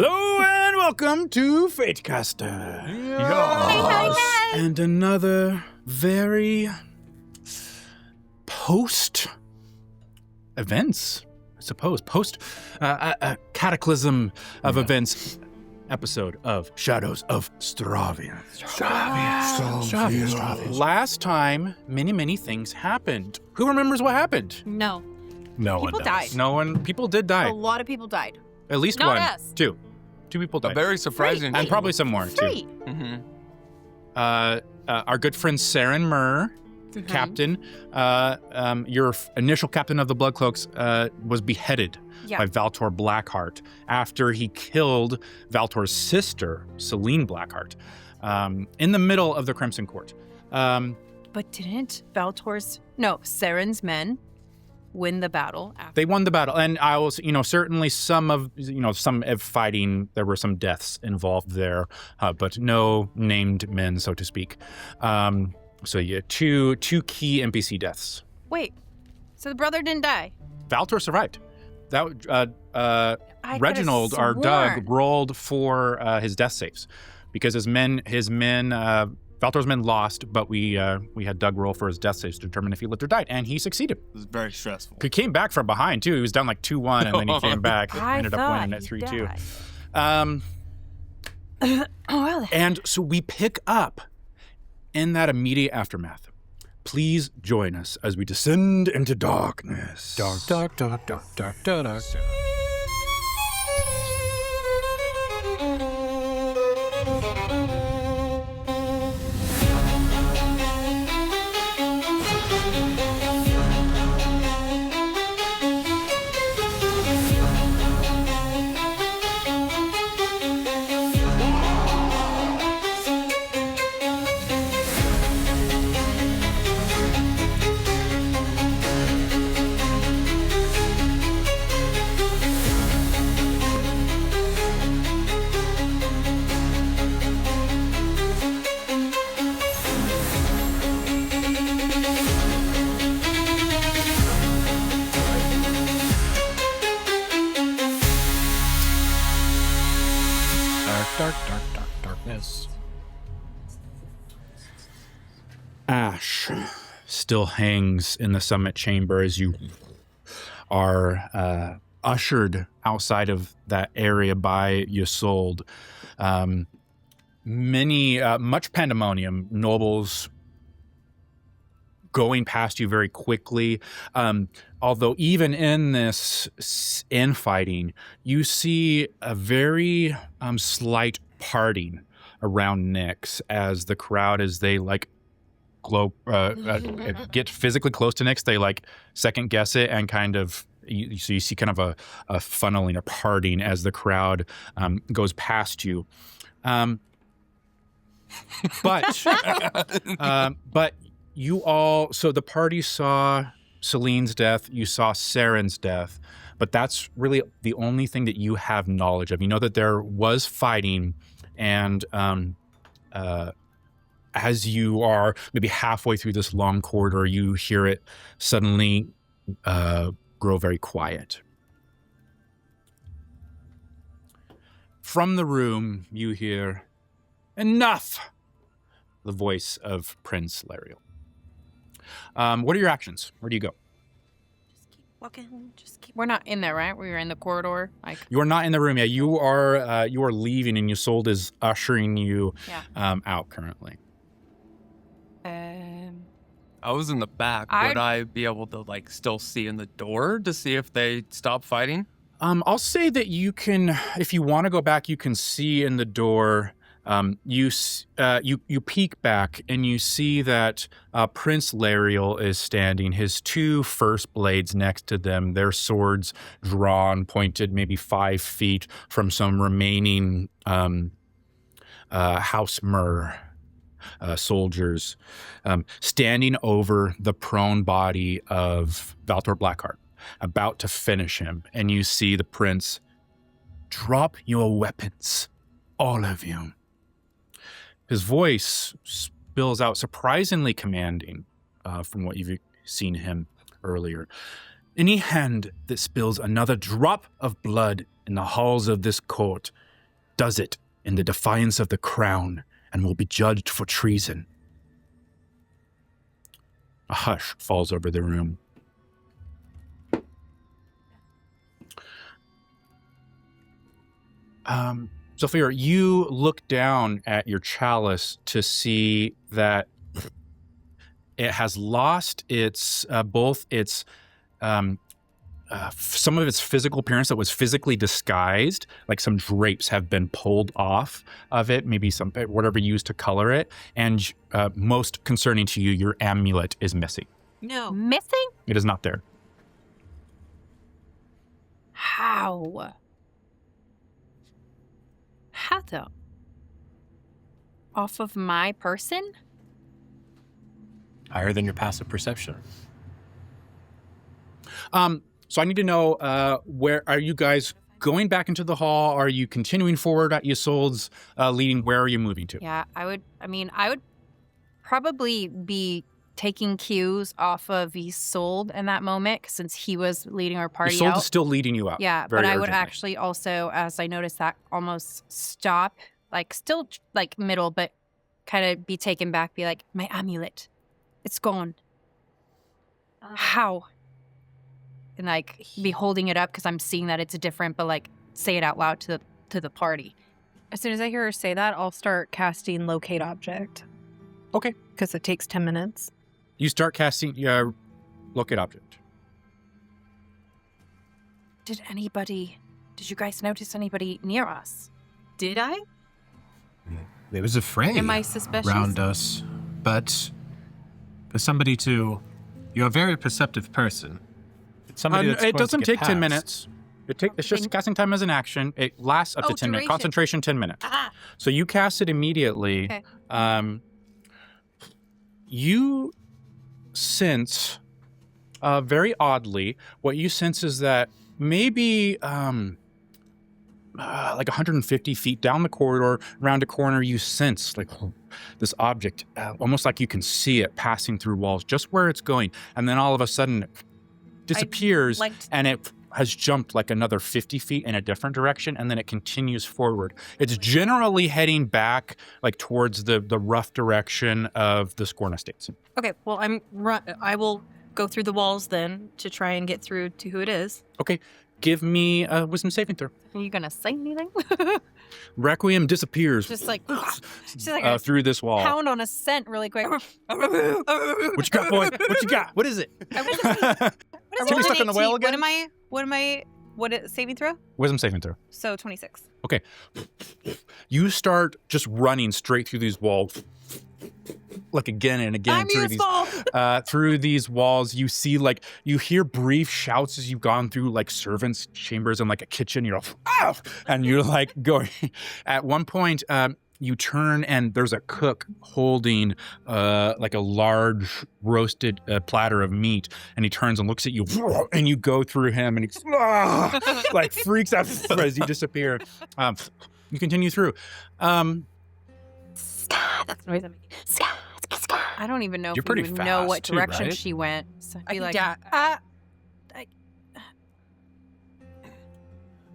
Hello and welcome to Fatecaster. Yes. And another very post-events, I suppose, post-cataclysm of events episode of Shadows of Stravia. Stravia. Last time, many things happened. Who remembers what happened? No. No People one died. does. People did die. A lot of people died. At least Not one. us. Two people died. Very surprising. And probably some more, too. 3. Mm-hmm. Our good friend Saren Murr, captain, your initial captain of the Blood Cloaks, was beheaded by Valtor Blackheart after he killed Valtor's sister, Celine Blackheart, in the middle of the Crimson Court. But didn't Saren's men win the battle after? They won the battle, and I will, certainly some of fighting, there were some deaths involved there, but no named men, so to speak. So yeah, two key NPC deaths. Wait, so the brother didn't die? Valtor survived. That Reginald, our Doug, rolled for his death saves because his men, Valtor's men lost, but we had Doug roll for his death saves to determine if he lived or died, and he succeeded. It was very stressful. He came back from behind too. He was down like 2-1, and then he came back. And ended up winning at 3-2. And so we pick up in that immediate aftermath. Please join us as we descend into darkness. Dark. Darkness. Ash still hangs in the summit chamber as you are ushered outside of that area by Ysolde. Much pandemonium, nobles going past you very quickly. Although even in this infighting, you see a very slight parting around Nyx as the crowd, as they get physically close to Nyx, they second guess it and kind of, so you see kind of a funneling, a parting as the crowd goes past you. But you all, so the party saw Celine's death, you saw Saren's death, but that's really the only thing that you have knowledge of. You know that there was fighting, and as you are maybe halfway through this long corridor, you hear it suddenly grow very quiet. From the room, you hear, "Enough!" the voice of Prince Lariel. What are your actions? Where do you go? Just keep. We're not in there, right? We were in the corridor. You are not in the room yet. You are leaving, and Ysolde is ushering you out currently. I was in the back. Would I be able to still see in the door to see if they stop fighting? I'll say that you can, if you want to go back, you can see in the door. You peek back and you see that Prince Lariel is standing, his 2 first blades next to them, their swords drawn, pointed maybe 5 feet from some remaining House Myrrh soldiers, standing over the prone body of Valtor Blackheart, about to finish him. And you see the prince, "Drop your weapons, all of you." His voice spills out surprisingly commanding from what you've seen him earlier. "Any hand that spills another drop of blood in the halls of this court does it in the defiance of the crown and will be judged for treason. A hush falls over the room. Zelphira, you look down at your chalice to see that it has lost its some of its physical appearance that was physically disguised, like some drapes have been pulled off of it, maybe some whatever you used to color it, and most concerning to you, your amulet is missing. No. Missing? It is not there. How? How though? Off of my person? Higher than your passive perception. So I need to know, where are you guys going back into the hall? Are you continuing forward at Isolde's leading? Where are you moving to? Yeah, I would probably be taking cues off of Isolde in that moment since he was leading our party Isolde out. is still leading you out. Yeah, very but I would urgently. actually also, as I noticed that, almost stop, like still like middle, but kind of be taken back, be like, my amulet, it's gone. How? And like be holding it up because I'm seeing that it's different, but like say it out loud to the party. As soon as I hear her say that, I'll start casting Locate Object. Okay. Because it takes 10 minutes. You start casting Locate Object. Did you guys notice anybody near us? Did I? There was a fray Am I suspicious? around us, but for somebody to... You're a very perceptive person. It's somebody that's It going to doesn't get take 10 past. minutes. It's just casting time as an action. It lasts up to 10 minutes. duration. Concentration, 10 minutes. Ah. So you cast it immediately. Okay. You sense, very oddly, what you sense is that maybe like 150 feet down the corridor, around a corner, you sense like this object, almost like you can see it passing through walls, just where it's going. And then all of a sudden it disappears and it has jumped like another 50 feet in a different direction, and then it continues forward. It's generally heading back like towards the rough direction of the Scorn Estates. Okay, well, I will go through the walls then to try and get through to who it is. Okay, give me a wisdom saving throw. Are you gonna say anything? Requiem disappears Just like, she's like through this wall. pound on a scent really quick. What you got, boy? What you got? What is it? Somebody stuck on the whale again? What is saving throw? Wisdom saving throw. So 26. Okay. You start just running straight through these walls, like again and again through these walls. You see, like, you hear brief shouts as you've gone through like servants' chambers and like a kitchen. You're like, ah! And you're like going. At one point, you turn and there's a cook holding like a large roasted platter of meat, and he turns and looks at you, and you go through him, and he like freaks out as you disappear. You continue through. That's the noise I'm making. I don't even know You're if pretty we would know what fast too, direction right? she went. So I'd be like,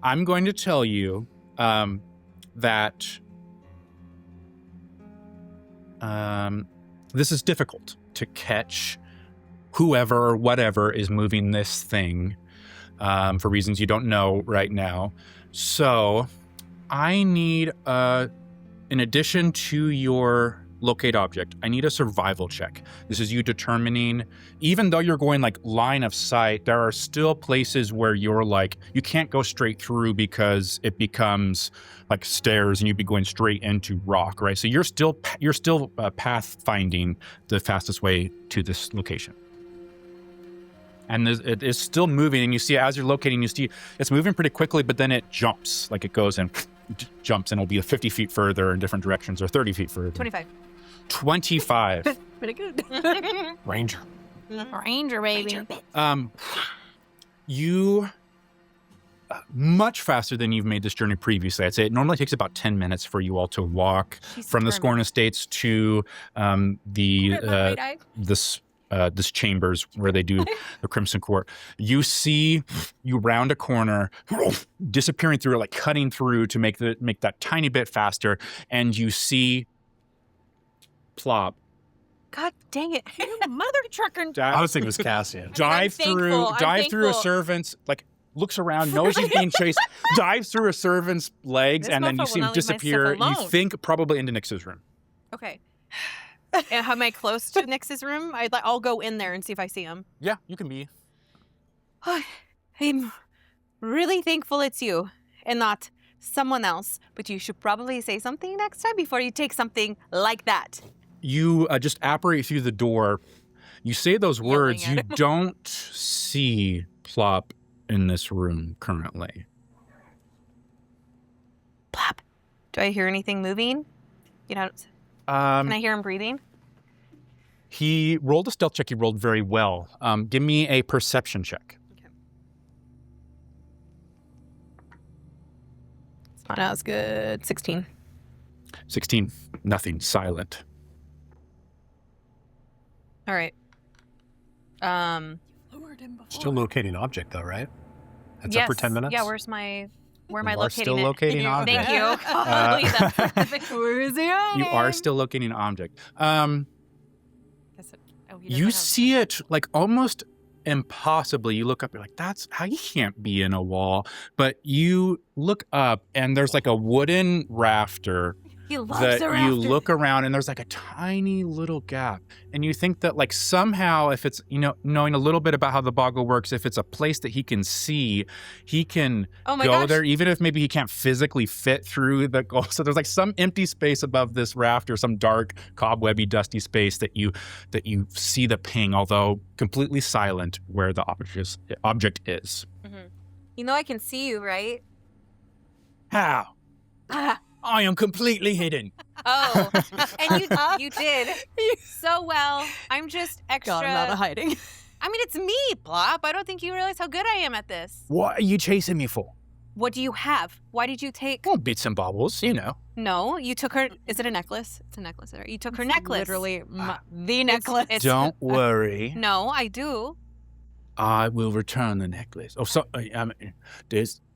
I'm going to tell you that this is difficult to catch whoever or whatever is moving this thing for reasons you don't know right now. So I need, in addition to your locate object, I need a survival check. This is you determining, even though you're going like line of sight, there are still places where you're like, you can't go straight through because it becomes like stairs and you'd be going straight into rock, right? So you're still path finding the fastest way to this location. And it is still moving, and you see as you're locating, you see it's moving pretty quickly, but then it jumps, like it goes and jumps, and it'll be 50 feet further in different directions or 30 feet further. 25. 25. Pretty good. Ranger. Ranger, baby. You much faster than you've made this journey previously. I'd say it normally takes about 10 minutes for you all to walk She's from the determined. Scorn Estates to this this chambers where they do the Crimson Court. You round a corner, disappearing through it, like cutting through to make that tiny bit faster, and you see Plop. God dang it. You mother trucker. I was thinking it was Cassian. Dive through a servant's, like, looks around, knows he's being chased, dives through a servant's legs, This and then you motherfucker see will him not leave my disappear. stuff You alone. think probably into Nyx's room. Okay. And am I close to Nyx's room? I'll go in there and see if I see him. Yeah, you can be. I'm really thankful it's you and not someone else. But you should probably say something next time before you take something like that. You just apparate through the door. You say those words. at You him. don't see Plop in this room currently. Plop. Do I hear anything moving? You know, Um, can I hear him breathing? He rolled a stealth check. He rolled very well. Give me a perception check. It's not as good. 16. 16. Nothing. Silent. All right. Still locating object, though, right? That's yes. up for 10 minutes? Yeah, where am I You are locating still it? locating object. Thank you. Golly, that's specific. Where is he at? You are still locating an object. He You doesn't see it like almost impossibly. You look up, you're like, that's how you can't be in a wall. But you look up and there's like a wooden rafter He loves that the you rafter. look around and there's like a tiny little gap. And you think that like somehow if it's, knowing a little bit about how the boggle works, if it's a place that he can see, he can Oh my go gosh. there, even if maybe he can't physically fit through the goal. So there's like some empty space above this rafter, some dark, cobwebby, dusty space that you see the ping, although completely silent where the object is. Mhm. You know I can see you, right? How? Ah. I am completely hidden. Oh, and you did so well. I'm just extra. Got him out of hiding. I mean, it's me, Plop. I don't think you realize how good I am at this. What are you chasing me for? What do you have? Why did you take? Well, bits and bobbles, No, you took her. Is it a necklace? It's a necklace. You took her necklace. Literally, the necklace. It's- Don't worry. No, I do. I will return the necklace. Oh, so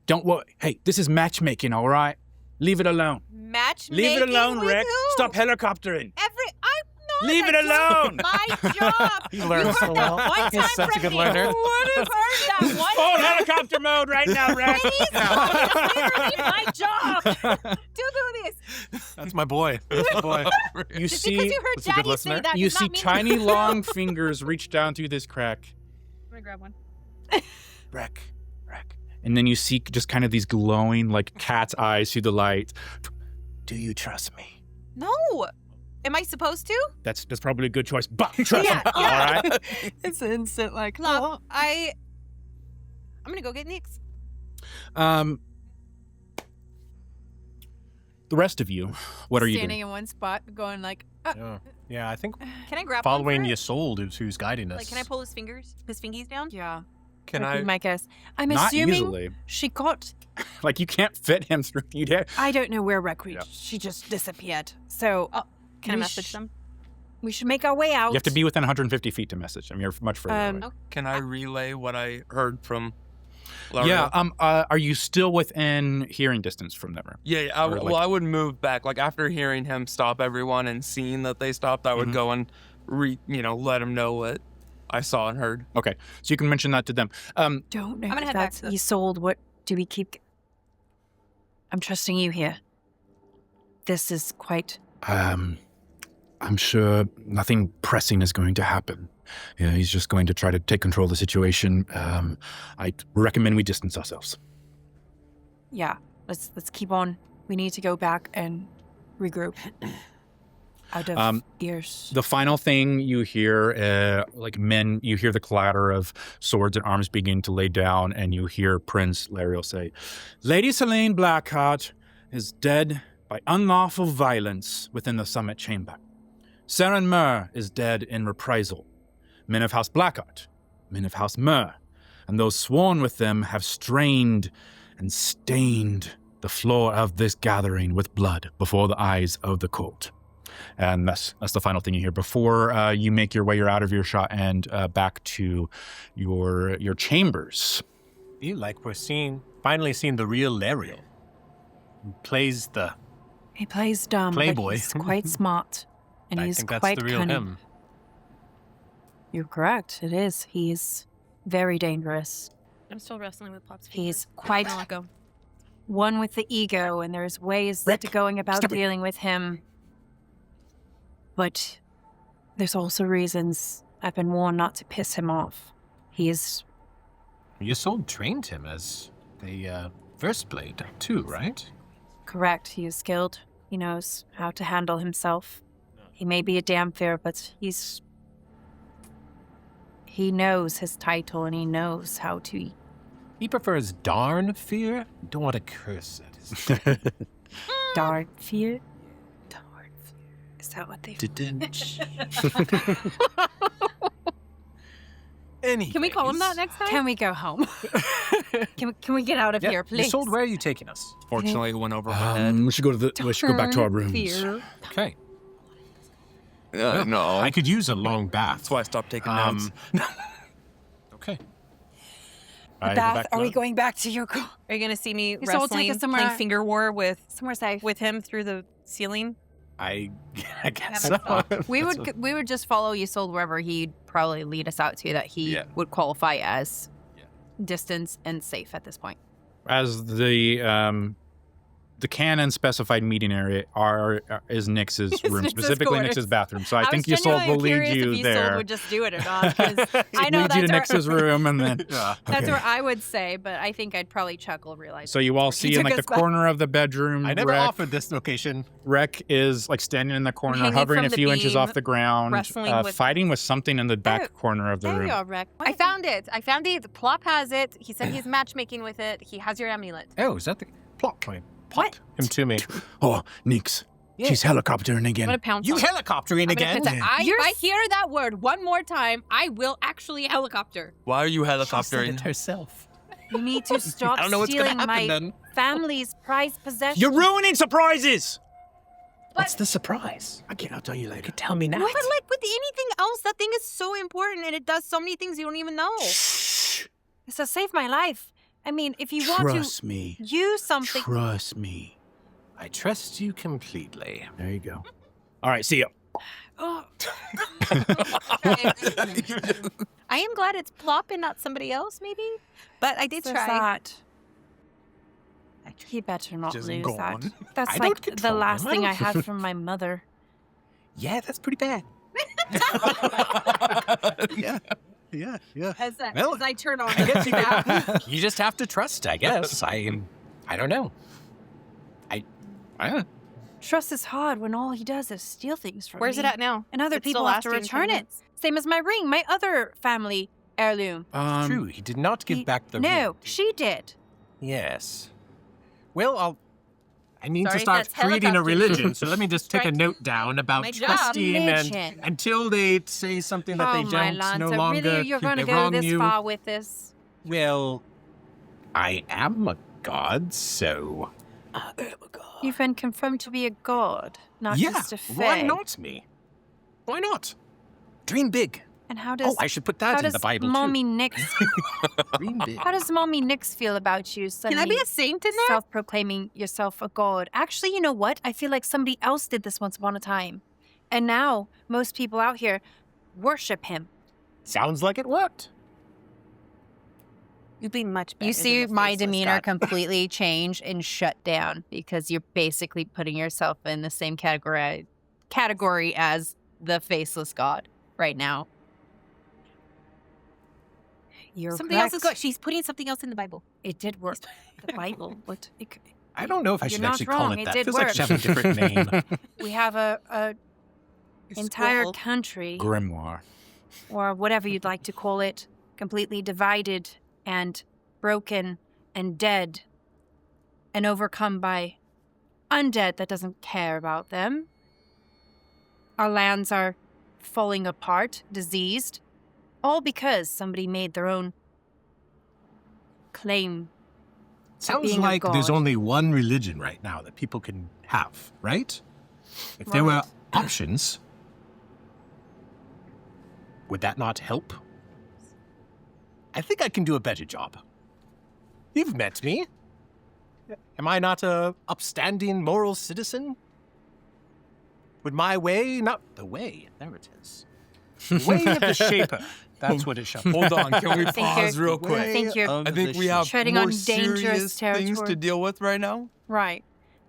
don't worry. Hey, this is matchmaking, all right? Leave it alone. Matchmaking. Leave it alone, with Rick. who? Stop helicoptering. I'm not. Leave it That's alone. My job. He learns so well. One He's time such a from good me. learner. What is that one Full time? helicopter mode right now, Rick. It's literally my job to do this. That's my boy. That's my boy. You Just see, because you heard That's a good Daddy say listener. that you does see not mean tiny long fingers reach down through this crack. I'm gonna grab one. Rick. And then you see just kind of these glowing, like cat's eyes through the light. Do you trust me? No. Am I supposed to? That's probably a good choice. But trust Yeah, me. yeah. All right. It's instant, like, Plop, I'm gonna go get Nyx. The rest of you, what are you standing doing? in one spot, going like, Yeah, I think Can I grab following one for it? Ysolde is who's guiding us. Like, can I pull his fingies down? yeah. Can Would be I? my guess. I'm Not assuming easily. she got. Like you can't fit him through. I don't know where Rec reached. Yeah. She just disappeared. So Can I we message them? We should make our way out. You have to be within 150 feet to message him. You're much further away. Can I relay what I heard from? Yeah. Laura? Are you still within hearing distance from them? Yeah. Or, Well, I would move back. Like after hearing him stop everyone and seeing that they stopped, I would Mhm. go and let him know what I saw and heard. Okay. So you can mention that to them. Don't know I'm gonna if head back that's to the- you sold. What do we keep? I'm trusting you here. This is quite. I'm sure nothing pressing is going to happen. Yeah, he's just going to try to take control of the situation. I recommend we distance ourselves. Yeah. Let's keep on. We need to go back and regroup. Out of ears. The final thing you hear, you hear the clatter of swords and arms begin to lay down, and you hear Prince Lariel say, Lady Selene Blackheart is dead by unlawful violence within the summit chamber. Seren Mur is dead in reprisal. Men of House Blackheart, men of House Mur, and those sworn with them have strained and stained the floor of this gathering with blood before the eyes of the court. And that's the final thing you hear before you make your way. You're out of earshot and back to your chambers. You like we're finally seeing the real Lariel. He plays dumb, Playboy. but he's quite smart. And I he's think that's quite the real cunning. him. You're correct. It is. He's very dangerous. I'm still wrestling with Pop's. He's quite go. one with the ego, and there's ways Rick, to going about stop it. dealing with him. But there's also reasons I've been warned not to piss him off. He's Your soul trained him as a first blade too, right? correct. He is skilled. He knows how to handle himself. He may be a Damphir, but he knows his title and he knows how to. He prefers darn fear. Don't want to curse at his. Darnfir? Is that what they? Can we call him that next time? Can we go home? can we get out of here, please? You sold, where are you taking us? Fortunately, it went over my head. We should go back to our rooms. Fear. Okay. No. I could use a long bath. That's why I stopped taking notes. Okay. All right, go Bath, back are we to- going back to your Are you gonna see me Your soul take wrestling, us somewhere- playing finger war with somewhere safe? him through the ceiling? I guess Yeah, so. We would just follow Ysold wherever he'd probably lead us out to that he Yeah. would qualify as distance and safe at this point. As the canon specified meeting area is Nix's room, Nix's specifically quarters. Nix's bathroom. So I was think Ysold will genuinely lead curious you if Ysold there. would just do it or not, 'cause I know lead you to that's Nix's room, and then That's Okay. where I would say, but I think I'd probably chuckle realizing. So you all see in took like the us back. corner of the bedroom. I never Rec, offered this location. Rec is like standing in the corner, Hanging hovering from a the few inches beam, off the ground, wrestling with- fighting with something in the back There- corner of the There room. you are, Rick. I found it. Plop has it. He said he's matchmaking with it. He has your amulet. Oh, is that the plot point? Pop him to me. Oh, Nix. She's helicoptering I'm again. gonna pounce You on helicoptering I'm gonna again? piss it. If I hear that word one more time, I will actually helicopter. Why are you She said helicoptering? it herself. You need to stop I don't know what's gonna stealing happen my then. family's prized possessions. You're ruining surprises. What's the surprise? I'll tell you later. Tell me now. But like with anything else, that thing is so important and it does so many things you don't even know. It's to save my life. I mean, if you want to me. use something, Trust me. I trust you completely. There you go. All right, see ya. oh, I am glad it's Plop and not somebody else, maybe. But I did there's try. that. He better not Just lose go that. on. That's I like don't the control last him. thing I had from my mother. Yeah, that's pretty bad. Yeah. As Well, I turn on I guess the you, tap. you just have to trust, I guess. I don't know. I Trust is hard when all he does is steal things from Where's me. it at now? And other It's still people have to lasting 10 return it. minutes. Same as my ring, my other family heirloom. True, he did not give He- back the No, ring. she did. Yes. Well, I need Sorry, to start that's creating a helicopter. religion, so let me just take a Strike. note down about My job. trusting and Religion. until they say something that oh they my don't Lanza, no longer really, you're going to they go wrong this you. far with this? Well, I am a god, so You've been confirmed to be a god, not yeah. just a fae. Why not me? Why not? Dream big. And how does Oh, I should put how that in does the Bible Mommy too. Nix? Dream big. How does Mommy Nix feel about you? Can I be a saint in there? Self-proclaiming yourself a god. Actually, you know what? I feel like somebody else did this once upon a time, and now most people out here worship him. Sounds like it worked. You'd be much better. You see than a my faceless demeanor god. completely change and shut down because you're basically putting yourself in the same category as the faceless god right now. You're Something else is correct. going. She's putting something else in the Bible. It did work. The Bible. What? It could, I don't know if I You're should not actually call wrong, it it that. did Feels like it should have a different name. we have a entire Scroll. country, Grimoire. or whatever you'd like to call it, completely divided and broken and dead and overcome by undead that doesn't care about them. Our lands are falling apart, diseased, all because somebody made their own claim. Sounds being a like there's god. only one religion right now that people can have, right? If there were options, would that not help? I think I can do a better job. You've met me. Am I not a upstanding moral citizen? Would my way not the way? There it is. The way of the Shaper. That's what it shall be. Hold on, can we think pause you're- real quick? I think you're I think we have treading more on dangerous serious things to territory. deal with right now. Right.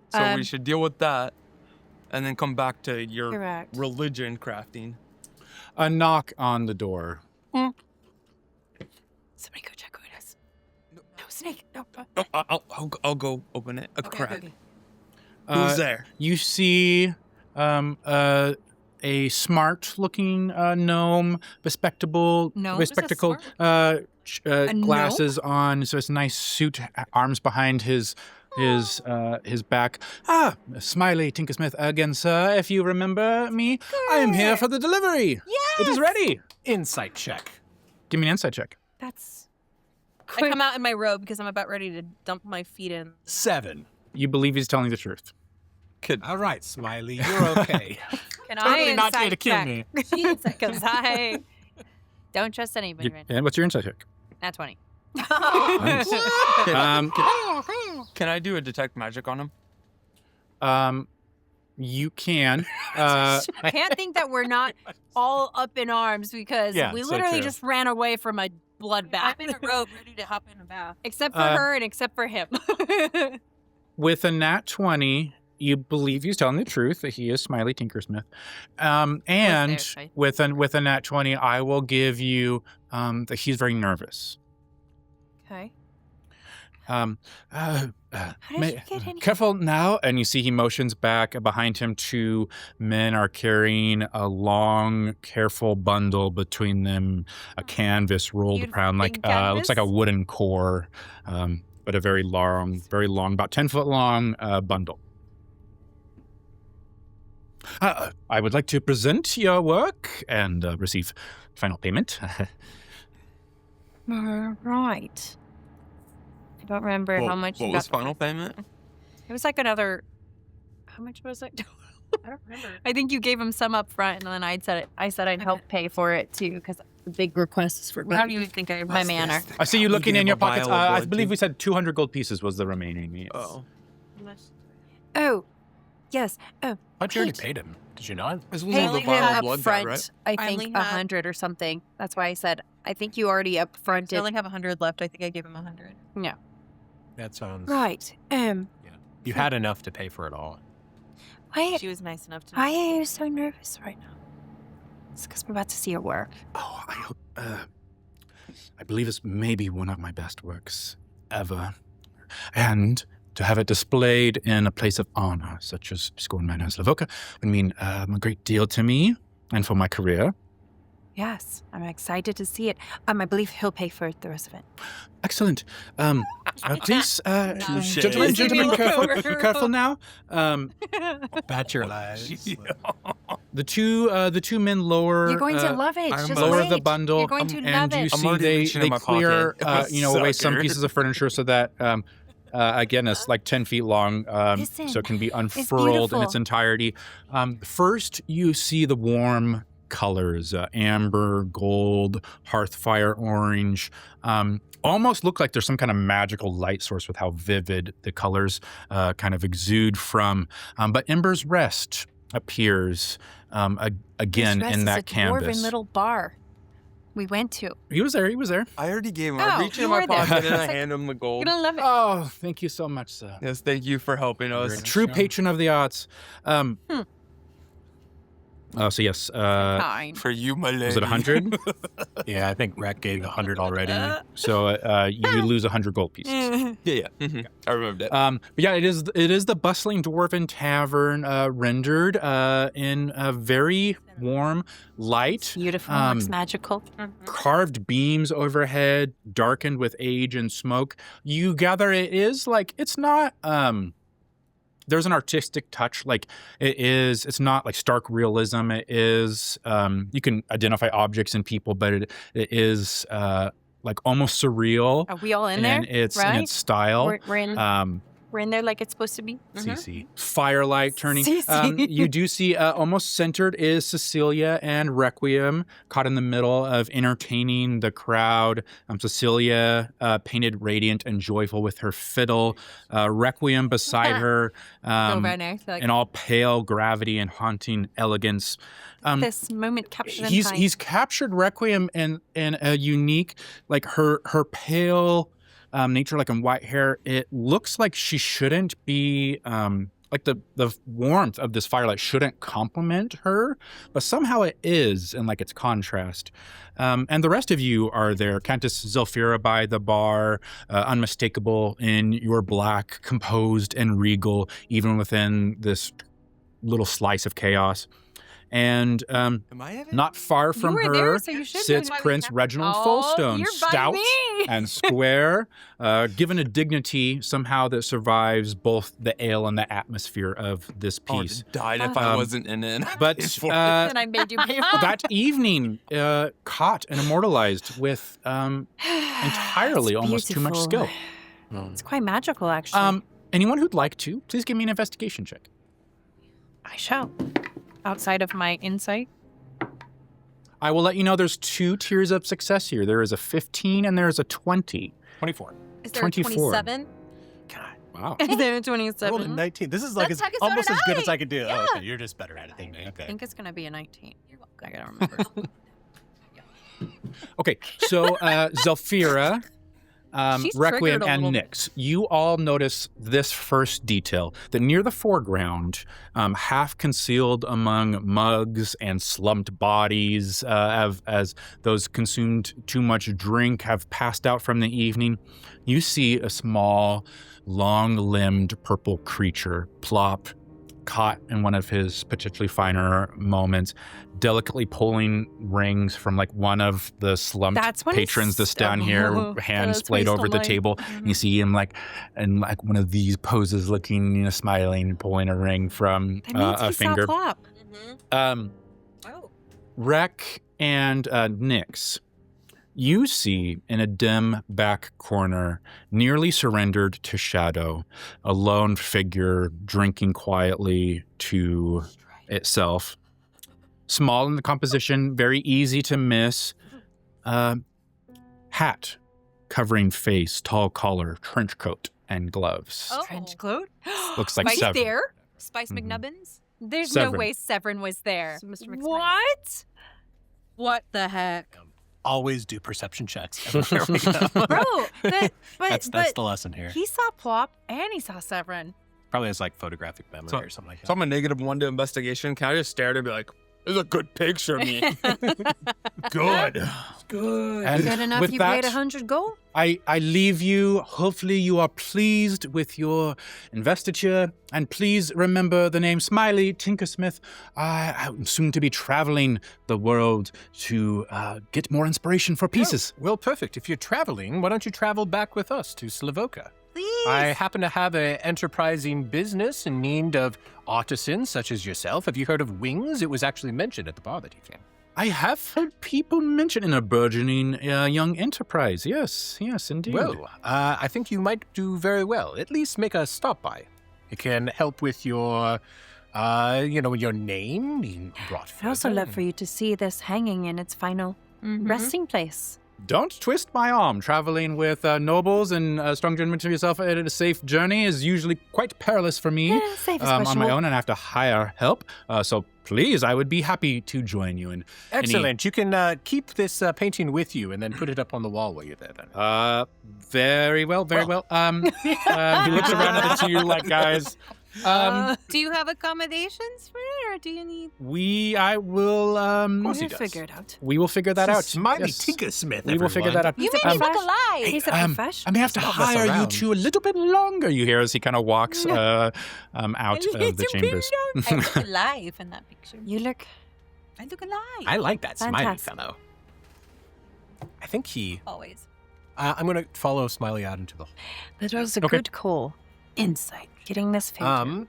So we should deal with that and then come back to your Correct. religion crafting. A knock on the door. Somebody go check who it is. No, Snake. No. I'll go open it. A crack. okay. Who's there? You see a smart-looking gnome, bespectacled, Gnome is bespectacled, gnome? glasses on, so it's a nice suit, arms behind his back. Ah, Smiley Tinkersmith again, sir. If you remember me, I am here for the delivery. It is ready. Insight check. Give me an insight check. That's I come out in my robe because I'm about ready to dump my feet in. 7. You believe he's telling the truth. All right, Smiley, you're okay. Can Totally not here to kill me. Because I don't trust anybody right now. And what's your insight check? Nat 20. Nice. Can I do a detect magic on him? You can. I can't think that we're not all up in arms because Yeah, we so literally true. just ran away from a bloodbath. I'm in a robe ready to hop in a bath. Except for her and except for him. With a nat 20, you believe he's telling the truth, that he is Smiley Tinkersmith. And right? with a nat 20, I will give you that he's very nervous. Okay. How did you get in here? Careful now. And you see he motions back. Behind him, 2 men are carrying a long, careful bundle between them, a canvas rolled Beautiful around big canvas? looks like a wooden core, but a very long, about 10-foot long bundle. I would like to present your work and receive final payment. Right. I don't remember how much you What got. was final payment? It was like another. How much was it? I don't remember. I think you gave him some up front, and then I said I'd help pay for it too, because the big request is for How do you think I my manor. I see you We looking can in have your a pockets. vial of I blood, believe too. we said 200 gold pieces was the remaining. Yes. Oh. Oh, yes. Oh, But you already paid him, did you not? This I wasn't the only vial had of up blood, front. right? I I only think had- 100 or something. That's why I said I think you already up I fronted. only have 100 left. I think I gave him 100. That sounds... Right. You had enough to pay for it all. Why? She was nice enough to. Why are you so nervous right now? It's because we're about to see your work. Oh, I hope. I believe it's maybe one of my best works ever, and to have it displayed in a place of honor, such as Scorn Manor in Slavoka, would mean a great deal to me and for my career. Yes, I'm excited to see it. I believe he'll pay for the rest of it. Excellent. Please, Touche. gentlemen, careful now. Bet your lives. The two men lower. You're going to love it. I'm Just lower wait. the bundle, You're going to and love you it. I'm see already they reaching in my clear pocket. away some Sucker. pieces of furniture so that again it's like 10 feet long, Listen, so it can be unfurled in beautiful. its entirety. First, you see the warm colors: amber, gold, hearthfire orange. Almost look like there's some kind of magical light source with how vivid the colors kind of exude from. But Ember's Rest appears again This in that is a dwarven canvas. little bar we went to. He was there. I already gave him. Oh, I reach you in my were there. pocket and I It's like- hand him the gold. You're gonna love it. Oh, thank you so much, sir. Yes, thank you for helping You're us. a true patron of the arts. So yes, Fine. For you, my lady. was it 100? Yeah, I think Rhett gave 100 already. So you lose 100 gold pieces. Yeah. Mhm. I remember that. But yeah, it is the bustling dwarven tavern rendered in a very warm light. Beautiful. Looks magical. Carved beams overhead, darkened with age and smoke. You gather it's not there's an artistic touch. Like it's not like stark realism. It is you can identify objects and people, but it is like almost surreal Are we all in there? in its right? style. We're in. We're in there like it's supposed to be. CC. Firelight turning. CC. You do see almost centered is Cecilia and Requiem, caught in the middle of entertaining the crowd. Cecilia painted radiant and joyful with her fiddle. Requiem beside her in all pale gravity and haunting elegance. This moment captured in time. He's captured Requiem in a unique, like her pale nature, like in white hair. It looks like she shouldn't be like the warmth of this firelight shouldn't complement her, but somehow it is, and like its contrast. And the rest of you are there. Countess Zelphira by the bar, unmistakable in your black, composed and regal, even within this little slice of chaos. And not far from her there, so you should sits know. Prince Reginald Fullstone, you're by stout me. and square, given a dignity somehow that survives both the ale and the atmosphere of this piece. I'd died if I wasn't in it. But And I made you pay for it. that evening, caught and immortalized with entirely almost too much skill. It's quite magical, actually. Anyone who'd like to, please give me an investigation check. I shall. Outside of my insight. I will let you know there's 2 tiers of success here. There is a 15 and there is a 20. 24. Is there 24. a 27? God, wow. Is there a I rolled a 27? 19. This is like That's as, like a almost so as did good as I. I could do. Yeah. Oh, okay, you're just better at it than me. I Okay. think it's going to be a 19. I gotta remember. Okay, so Zelphira, She's Requiem, triggered a and little. Nyx, you all notice this first detail, that near the foreground, half concealed among mugs and slumped bodies as those consumed too much drink have passed out from the evening, you see a small, long-limbed purple creature plop, caught in one of his potentially finer moments, delicately pulling rings from like one of the slumped That's when he's patrons that's down here, hands that's when laid he's over the alive. table. You see him like in like one of these poses, looking, smiling, pulling a ring from That means a he finger. saw Plop. Oh. Rek and Nyx, you see in a dim back corner, nearly surrendered to shadow, a lone figure drinking quietly to itself. Small in the composition, very easy to miss. Hat covering face, tall collar, trench coat, and gloves. Oh. Trench coat? Looks like Spice Sevran. there? Spice Mhm. McNubbins? There's Sevran. no way Sevran was there. Mr. McSpice. What? What the heck? Always do perception checks everywhere we go. Bro, but That's the lesson here. he saw Plop and he saw Sevran. Probably has like photographic memory So- or something like So that. I'm a -1 to investigation. Can I just stare at it and be like, "There's a good picture of me." Good. And Good enough with you that, paid 100 gold? I leave you. Hopefully you are pleased with your investiture. And please remember the name Smiley Tinkersmith. I'm soon to be traveling the world to get more inspiration for pieces. Well, perfect. If you're traveling, why don't you travel back with us to Slavoka? Please. I happen to have an enterprising business in need of artisans such as yourself. Have you heard of Wings? It was actually mentioned at the bar that you came. I have heard people mention in a burgeoning young enterprise. Yes, indeed. Well, I think you might do very well. At least make a stop by. It can help with your, your name being brought I'd also further. love for you to see this hanging in its final resting place. Don't twist my arm. Traveling with nobles and strong gentlemen to yourself at a safe journey is usually quite perilous for me. Yeah, safe is on my questionable. own, and I have to hire help. So please, I would be happy to join you. And Excellent. You can keep this painting with you and then put it up on the wall while you're there. Then. Very well, very well. He looks around at the two like guys. Do you have accommodations for it, or do you need? I will. course he We'll does. figure it out. We will figure that out. Smiley Yes. Tinkersmith. We will figure that out. You made me look alive. He's a I professional. may have to Stop us hire you around. two a little bit longer. You hear as he kind of walks out of the chambers. I look alive in that picture. You look I look alive. I like that Smiley Fantastic. fellow. I think he. Always. I'm going to follow Smiley out into the. That was a Okay. good call. Insight. Getting this figured.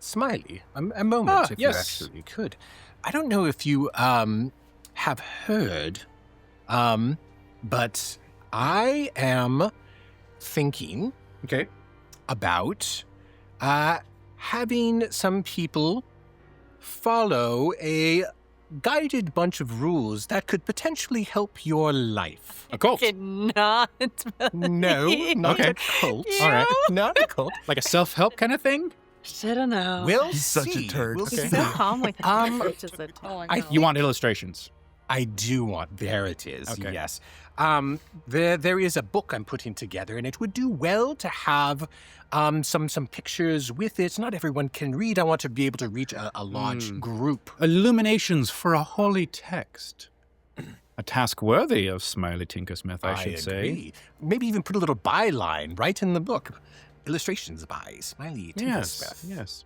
Smiley, a moment, if yes. you actually could. I don't know if you have heard, but I am thinking Okay. about having some people follow a guided bunch of rules that could potentially help your life. A cult. Cannot. No, not Okay. a cult. All right. Not a cult. Like a self-help kind of thing? Shoulda known. We'll He's see. such a turd. We'll Okay. see. So calm with it. I You want illustrations? I do want. There it is. Okay. Yes. There is a book I'm putting together, and it would do well to have some pictures with it. Not everyone can read. I want to be able to reach a large group. Illuminations for a holy text. A task worthy of Smiley Tinkersmith, I should say. agree. Maybe even put a little byline right in the book. Illustrations by Smiley Tinkersmith. Yes.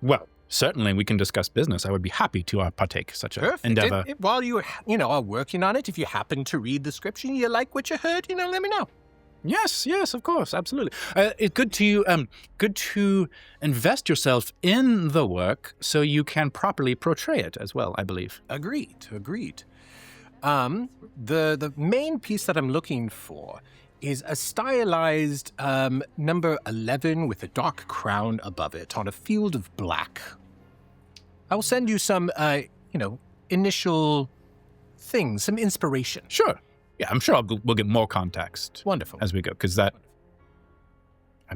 Well, certainly we can discuss business. I would be happy to partake such an Perfect. endeavor. While you are working on it, if you happen to read the script and you like what you heard, let me know. Yes, of course, absolutely. It's good to invest yourself in the work so you can properly portray it as well, I believe. Agreed. The main piece that I'm looking for is a stylized number 11 with a dark crown above it on a field of black. I will send you some, initial things, some inspiration. Sure. Yeah, I'm sure we'll get more context Wonderful. as we go, because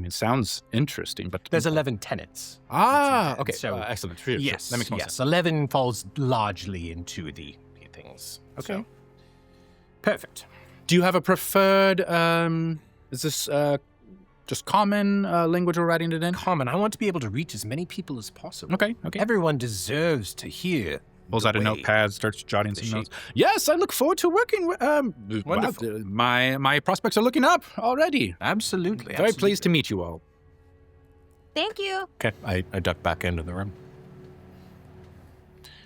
sounds interesting, but... There's 11 tenets. okay. So, excellent. Sure. Yes, That makes more yes. sense. 11 falls largely into the things. Okay. So, perfect. Do you have a preferred, is this just common language we're writing it in? Common. I want to be able to reach as many people as possible. Okay. Everyone deserves to hear. Pulls the out a way. notepad, starts jotting some the notes. Yes, I look forward to working with... Wonderful. Wow, my prospects are looking up already. Absolutely. Very pleased to meet you all. Thank you. Okay, I duck back into the room.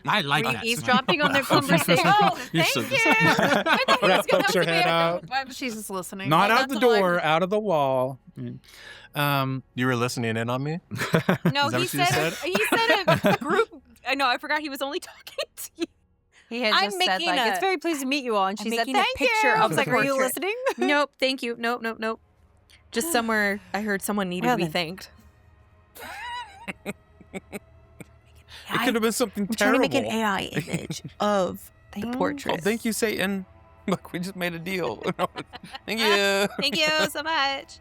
I like Were you that. eavesdropping on their conversation? Oh, You're thank so you. I thought he was Right, gonna pokes help her me head out. She's just listening. Not Well, out the that's all I- door, out of the wall. You were listening in on me? No, Is that he what you said, said? he said a group. I know, I forgot he was only talking to you. He had I'm just said, making like, a- it's very pleased to meet you all. And I'm she said, making a thank picture you. of I was like, the are you portrait. listening? Nope, thank you. Nope. Just somewhere I heard someone needed Well to be then. thanked. It could have been something I'm trying terrible. to make an AI image of the portrait. Oh, thank you, Satan. Look, we just made a deal. Thank you. Thank you so much.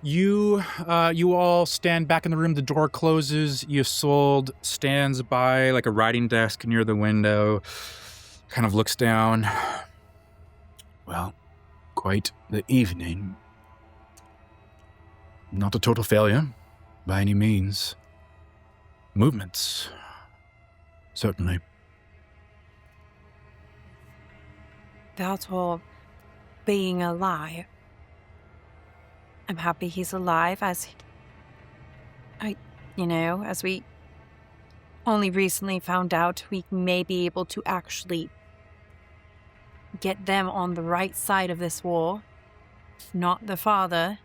You all stand back in the room. The door closes. Ysolde stands by like a writing desk near the window, kind of looks down. Well, quite the evening. Not a total failure, by any means. Movements, certainly. That's all being alive. I'm happy he's alive as we only recently found out, we may be able to actually get them on the right side of this war. Not the father.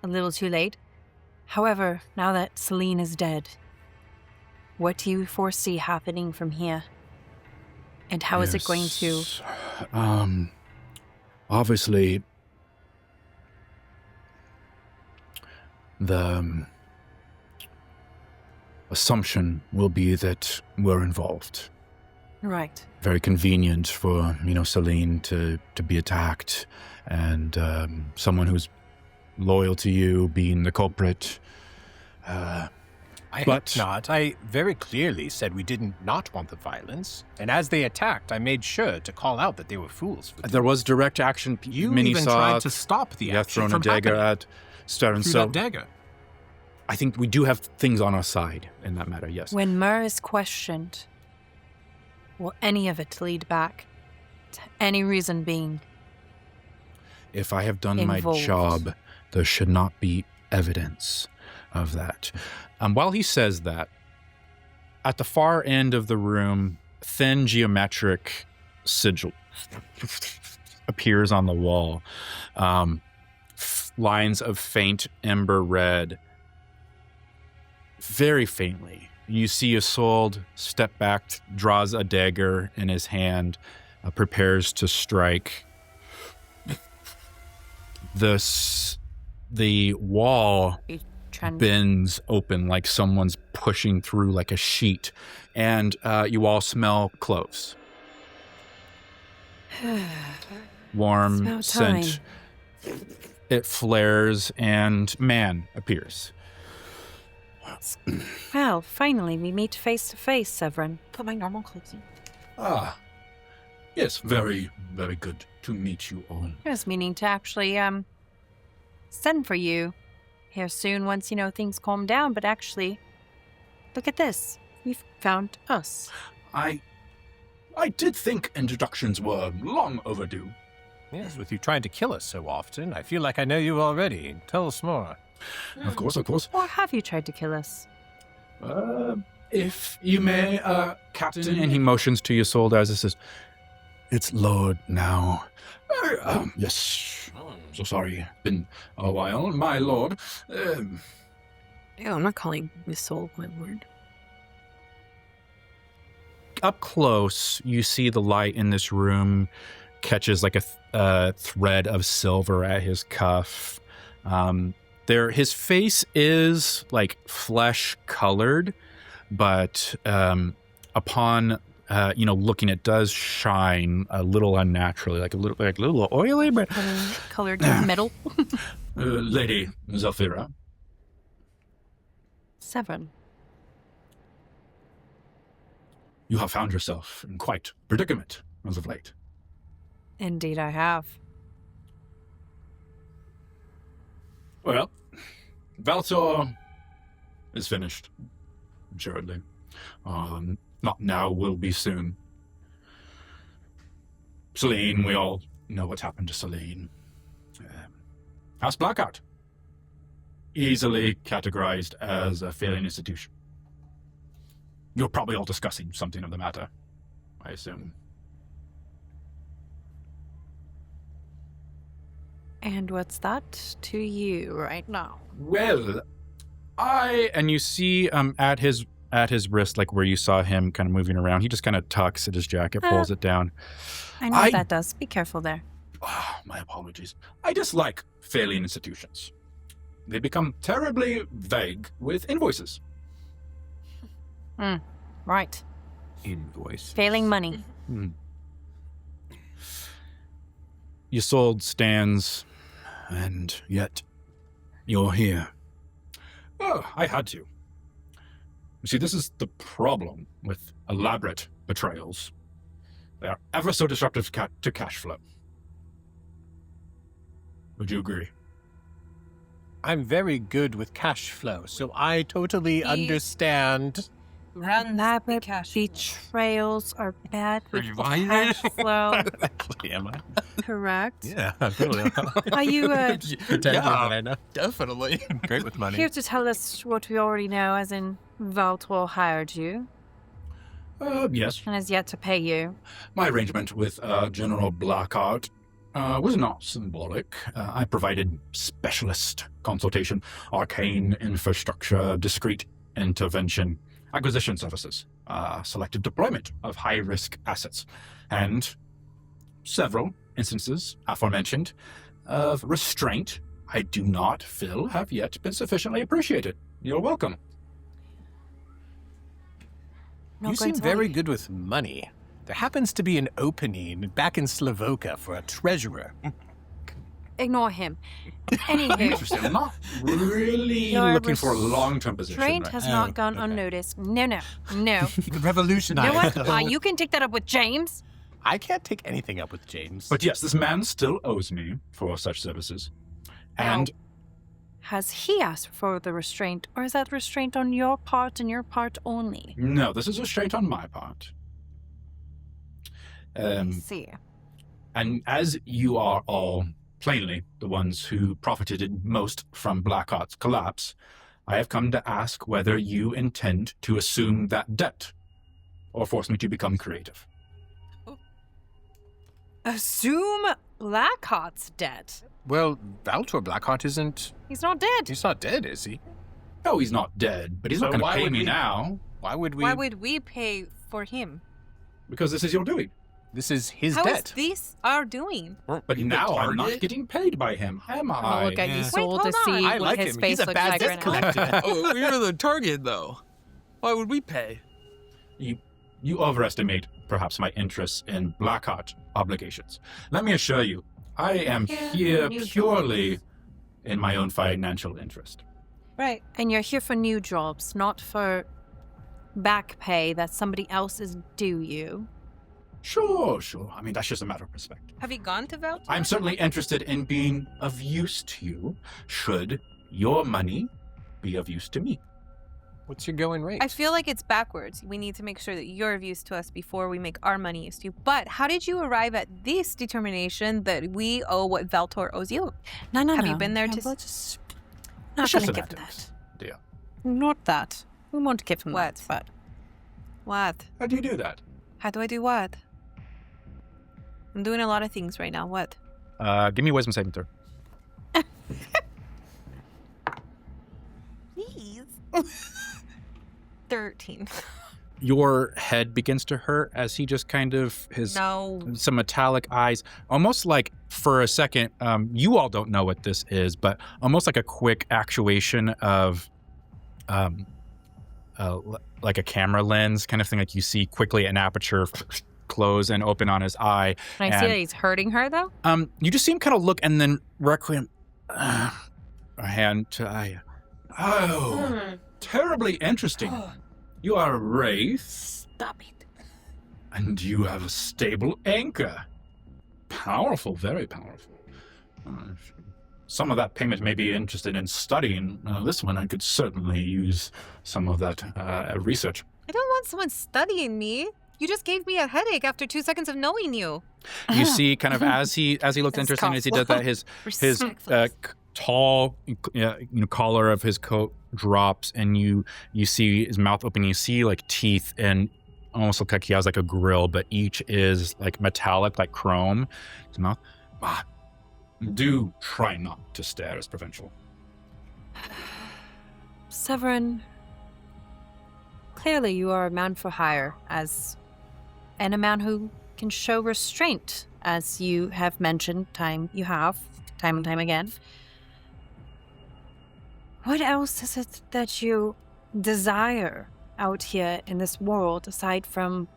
A little too late. However, now that Celine is dead, what do you foresee happening from here? And how is it going to... Obviously, the assumption will be that we're involved. Right. Very convenient for, Celine to be attacked, and someone who's loyal to you being the culprit. I But- hope not. I very clearly said we did not want the violence. And as they attacked, I made sure to call out that they were fools. For There was direct action. you Mini even saw tried to stop the yeah, action thrown a from dagger happening at Stern. through So that dagger. I think we do have things on our side in that matter, yes. When Myrrh is questioned, will any of it lead back to any reason being? If I have done my Involved. job, there should not be evidence of that. While he says that, at the far end of the room, thin geometric sigil appears on the wall. Lines of faint ember red, very faintly. You see Ysolde step back, draws a dagger in his hand, prepares to strike. the wall You trying bends open like someone's pushing through like a sheet, and you all smell cloves. Warm Smell scent. It flares, and man appears. Well, finally, we meet face to face, Sevran. Put my normal clothes in. Ah, yes, very, very good to meet you all. I was meaning to actually, send for you here soon once, things calm down, but actually, look at this. You've found us. I did think introductions were long overdue. Yes, with you trying to kill us so often, I feel like I know you already. Tell us more. Of course. Or have you tried to kill us? If you may, Captain. And he motions to Isolde as it says, "It's Lord now." Yes. So sorry. Been a while, my lord. I'm not calling Miss Soul my word. Up close, you see the light in this room catches like a thread of silver at his cuff. His face is like flesh colored, but upon looking, it does shine a little unnaturally, like a little oily, but Colored metal. Lady Zelphira. Sevran. You have found yourself in quite predicament as of late. Indeed, I have. Well, Valtor is finished, assuredly. Not now, will be soon. Selene, we all know what happened to Selene. House Blackout. Easily categorized as a failing institution. You're probably all discussing something of the matter, I assume. And what's that to you right now? Well, and you see at his wrist, like where you saw him kind of moving around, he just kind of tucks at his jacket, pulls it down. I know what that does. Be careful there. My apologies. I dislike failing institutions. They become terribly vague with invoices. Right. Invoice. Failing money. Isolde stands, and yet you're here. Oh, I had to. You see, this is the problem with elaborate betrayals. They are ever so disruptive to cash flow. Would you agree? I'm very good with cash flow, so I totally understand. Elaborate cash. betrayals are bad with Rewind cash flow. Actually, am I? Correct. Yeah, I totally am. Are you Pretending that I know. Definitely. Great with money. here to tell us what we already know, as in Valtor hired you Yes. and has yet to pay you? My arrangement with General Blackheart was not symbolic. I provided specialist consultation, arcane infrastructure, discreet intervention, acquisition services, selective deployment of high-risk assets, and several instances, aforementioned, of restraint I do not feel have yet been sufficiently appreciated. You're welcome. You seem very good with money. There happens to be an opening back in Slavoka for a treasurer. Ignore him. Anywho, Interesting. I'm not really Your looking for a long-term position. restraint right has now. not gone unnoticed. No. You could revolutionize. You know what? the whole- You can take that up with James. I can't take anything up with James. But yes, this man still owes me for such services. And Has he asked for the restraint, or is that restraint on your part and your part only? no, this is restraint on my part. I see. And as you are all plainly the ones who profited most from Blackheart's collapse, I have come to ask whether you intend to assume that debt or force me to become creative. Assume Blackheart's dead. Well, Valtor Blackheart isn't... He's not dead. He's not dead, is he? No, he's not dead, but he's not So going to why pay would me we- now Why would we... Why would we pay for him? because this is your doing. This is his How is debt. this our doing? But now I'm not getting paid by him, am I? I'll look at you, Yeah. Soul, Wait, to hold see on. I what like his him. face He's a looks bad like debt right now. collector. Oh, we're the target, though. Why would we pay? You overestimate perhaps my interests in black art obligations. Let me assure you, I am here purely in my own financial interest. Right. And you're here for new jobs, not for back pay that somebody else is due you. Sure. I mean, that's just a matter of perspective. Have you gone to Veltar? I'm certainly interested in being of use to you, should your money be of use to me. What's your going rate? I feel like it's backwards. We need to make sure that you're of use to us before we make our money use to you. But how did you arrive at this determination that we owe what Veltor owes you? No. Have you been there No, to... we'll just It's not just gonna an give act that. of deal. Not that. We won't give him What? that, but What? How do you do that? How do I do what? I'm doing a lot of things right now. What? Give me a wisdom saving throw. Please. 13. Your head begins to hurt as he just kind of No. some metallic eyes, almost like for a second, you all don't know what this is, but almost like a quick actuation of like a camera lens kind of thing, like you see quickly an aperture close and open on his eye. can I see that he's hurting her though? You just see him kind of look, and then Requiem, a hand to eye. Oh, terribly interesting. You are a wraith. Stop it. And you have a stable anchor. Powerful, very powerful. Some of that payment may be interested in studying this one. I could certainly use some of that research. I don't want someone studying me. You just gave me a headache after 2 seconds of knowing you. You see, kind of as he looks interesting as he does that, his tall collar of his coat drops, and you see his mouth open. You see like teeth, and almost look like he has like a grill, but each is like metallic, like chrome. His mouth. Do try not to stare as provincial. Sevran, clearly you are a man for hire, and a man who can show restraint, as you have mentioned time and time again. What else is it that you desire out here in this world, aside from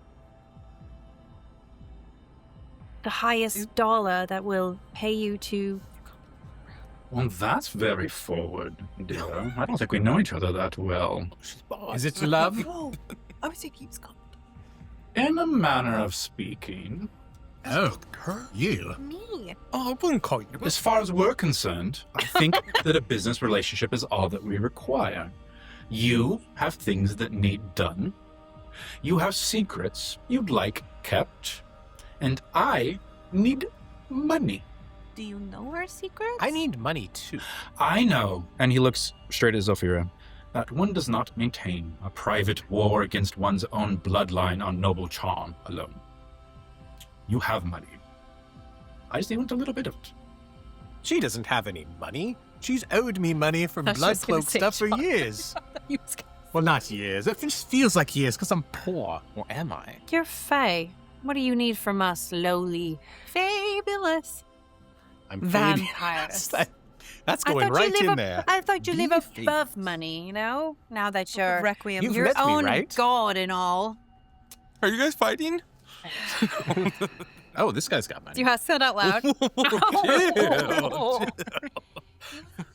the highest dollar that will pay you to... Well, that's very forward, dear. I don't think we know each other that well. Is it love? I was thinking he was called In a manner of speaking, Oh, you. me. Oh, I wouldn't call you. as far as we're concerned, I think that a business relationship is all that we require. You have things that need done. You have secrets you'd like kept. And I need money. Do you know our secrets? I need money too. I know, and he looks straight at Zelphira, that one does not maintain a private war against one's own bloodline on noble charm alone. You have money. I just want a little bit of it. She doesn't have any money. She's owed me money from I was Blood just gonna Cloak say, stuff for John. years. He was gonna- Well, not years. It just feels like years because I'm poor. Or am I? You're Fae. What do you need from us, lowly Fabulous. I'm vampires? That's going right in there. I thought you live Be above money, you know? Now that you're Requiem. You've your met me, own right? god and all. Are you guys fighting? Oh, this guy's got money. Do you have to say it out loud?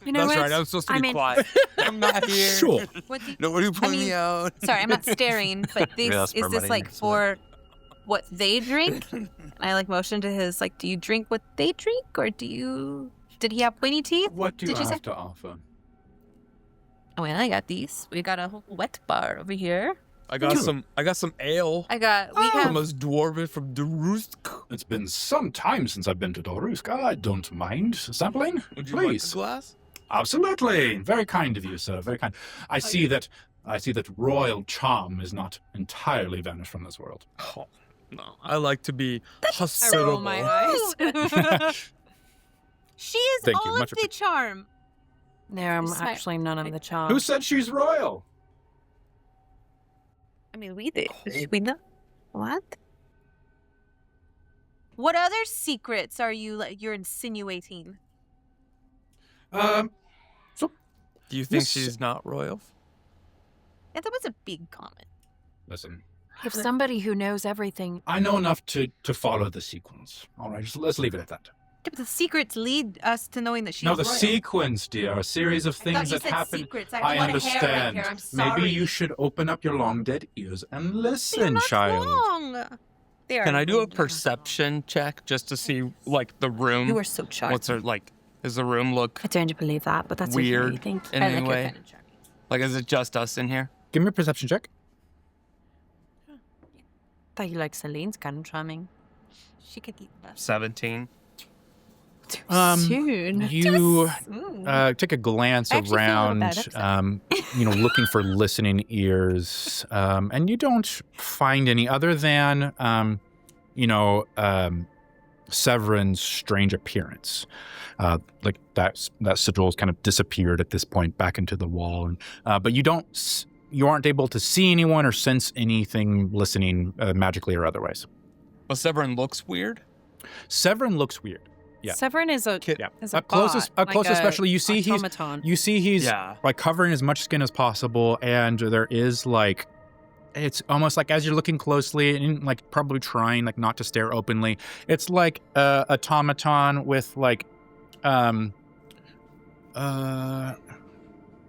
You know That's what? right. I'm supposed to I be mean- quiet. I'm not here. Sure. What do you- Nobody put me mean- out. Sorry, I'm not staring, but Yeah, that's this for is this money like next for what they drink? I like motion to his like, do you drink what they drink, or do you? Did he have pointy teeth? What do you Did you say? have to offer? Oh, well, I got these. We got a whole wet bar over here. I got some ale. We have From us dwarven from Darusk. It's been some time since I've been to Dorusk. I don't mind sampling. Would you like Please. a glass? Absolutely. Very kind of you, sir. Very kind. I see that royal charm is not entirely vanished from this world. Oh, no. I like to be I hospitable. roll my eyes. She is Thank you. all of Much the charm. There are Smart. actually none of the charm. Who said she's royal? I mean, we did. We know what? What other secrets are you're insinuating? So Do you think Yes. she's not royal? Yeah, that was a big comment. listen, If somebody who knows everything, I know enough to follow the sequence. All right, just let's leave it at that. Yeah, but the secrets lead us to knowing that she's No, the royal. sequence, dear, a series of I thought things you that said happen. secrets. I want to hair right understand. here. I'm sorry. Maybe you should open up your long dead ears and They're listen, not child. wrong. They are Can I do a wrong. perception check just to see, like, the room? You are so charming. What's her, like, does the room look, I don't believe that, but that's Weird. okay. Thank you. in I any think you're way? kind of charming. Like, is it just us in here? Give me a perception check. Thought you like Celine's kind of charming. She could eat the best. 17. Soon. You Ooh. take a glance I actually feel a little around, bad upset. looking for listening ears, and you don't find any other than, Sevran's strange appearance. Like that sigil's kind of disappeared at this point back into the wall, and but you aren't able to see anyone or sense anything listening magically or otherwise. Well, Sevran looks weird. Sevran looks weird. Yeah. Sevran is a Yeah. is a Up close, bot, up close like especially, you see he's automaton. Yeah. like covering as much skin as possible, and there is like, it's almost like as you're looking closely and like probably trying like not to stare openly, it's like a automaton with like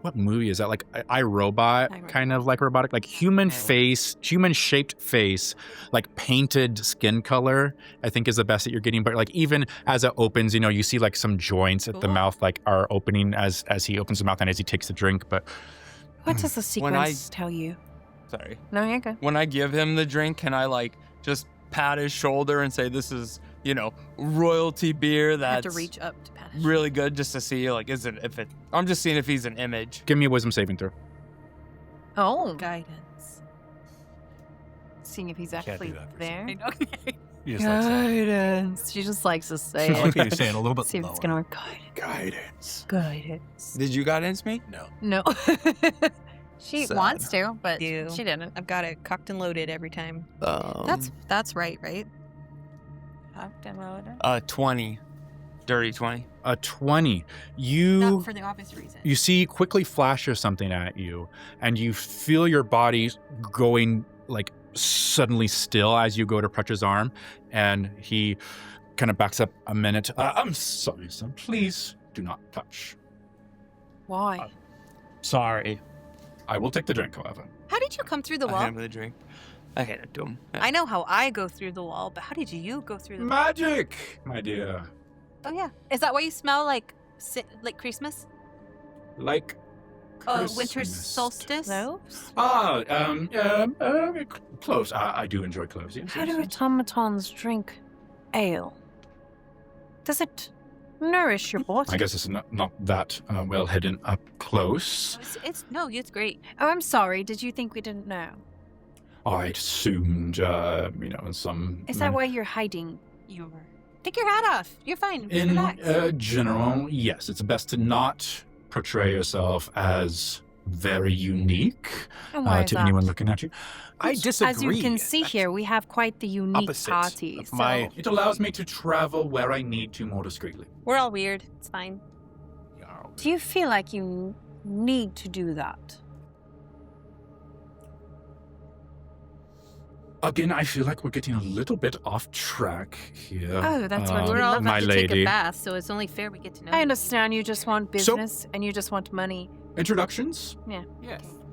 what movie is that, like iRobot, kind of like robotic, like human shaped face, like painted skin color, I think is the best that you're getting. But like even as it opens, you see like some joints at the Cool. mouth like are opening as he opens the mouth and as he takes the drink. But What does the When I- sequence tell you? Sorry. No, you're good. When I give him the drink, can I, like, just pat his shoulder and say, this is, royalty beer I have that's to reach up to pat his really good, just to see, like, I'm just seeing if he's an image. give me a wisdom saving throw. Oh, guidance. seeing if he's Can't do actually that for there. Okay. You just like saying, Guidance. She just likes to say I like it. how you say it a little bit See if lower. it's gonna work. Guidance. Guidance. Did you guidance me? No. No. She Sad. wants to, but Do. she didn't. I've got it cocked and loaded every time. That's right, right? 20. Dirty 20. A 20. You Not for the obvious reason. You see quickly flashes something at you, and you feel your body going like suddenly still as you go to Prutch's arm, and he kind of backs up a minute. I'm sorry, son. Please do not touch. Why? Sorry. I will take the drink, however. How did you come through the I wall? hit him with a drink. I hit it to him. I know how I go through the wall, but how did you go through the wall? Magic, my dear. Oh yeah. Is that why you smell like Christmas? Like Winter Christmas. solstice? Cloves? Cloves. I do enjoy cloves. Yes, How yes, do yes. automatons drink ale? Does it nourish your body? I guess it's not that well hidden up close. It's great. Oh, I'm sorry. Did you think we didn't know? I assumed, some. Is that why you're hiding your... Take your hat off. You're fine. In Relax. general, yes, it's best to not portray yourself as very unique And why is to that? anyone looking at you. I disagree. As you can see That's here, we have quite the unique opposite party. of So my- It allows me to travel where I need to more discreetly. We're all weird. It's fine. do you feel like you need to do that? Again, I feel like we're getting a little bit off track here. Oh, that's what We're we all love about my to take a lady. bath, so it's only fair we get to know. I you. understand you just want business and you just want money. Introductions? Yes.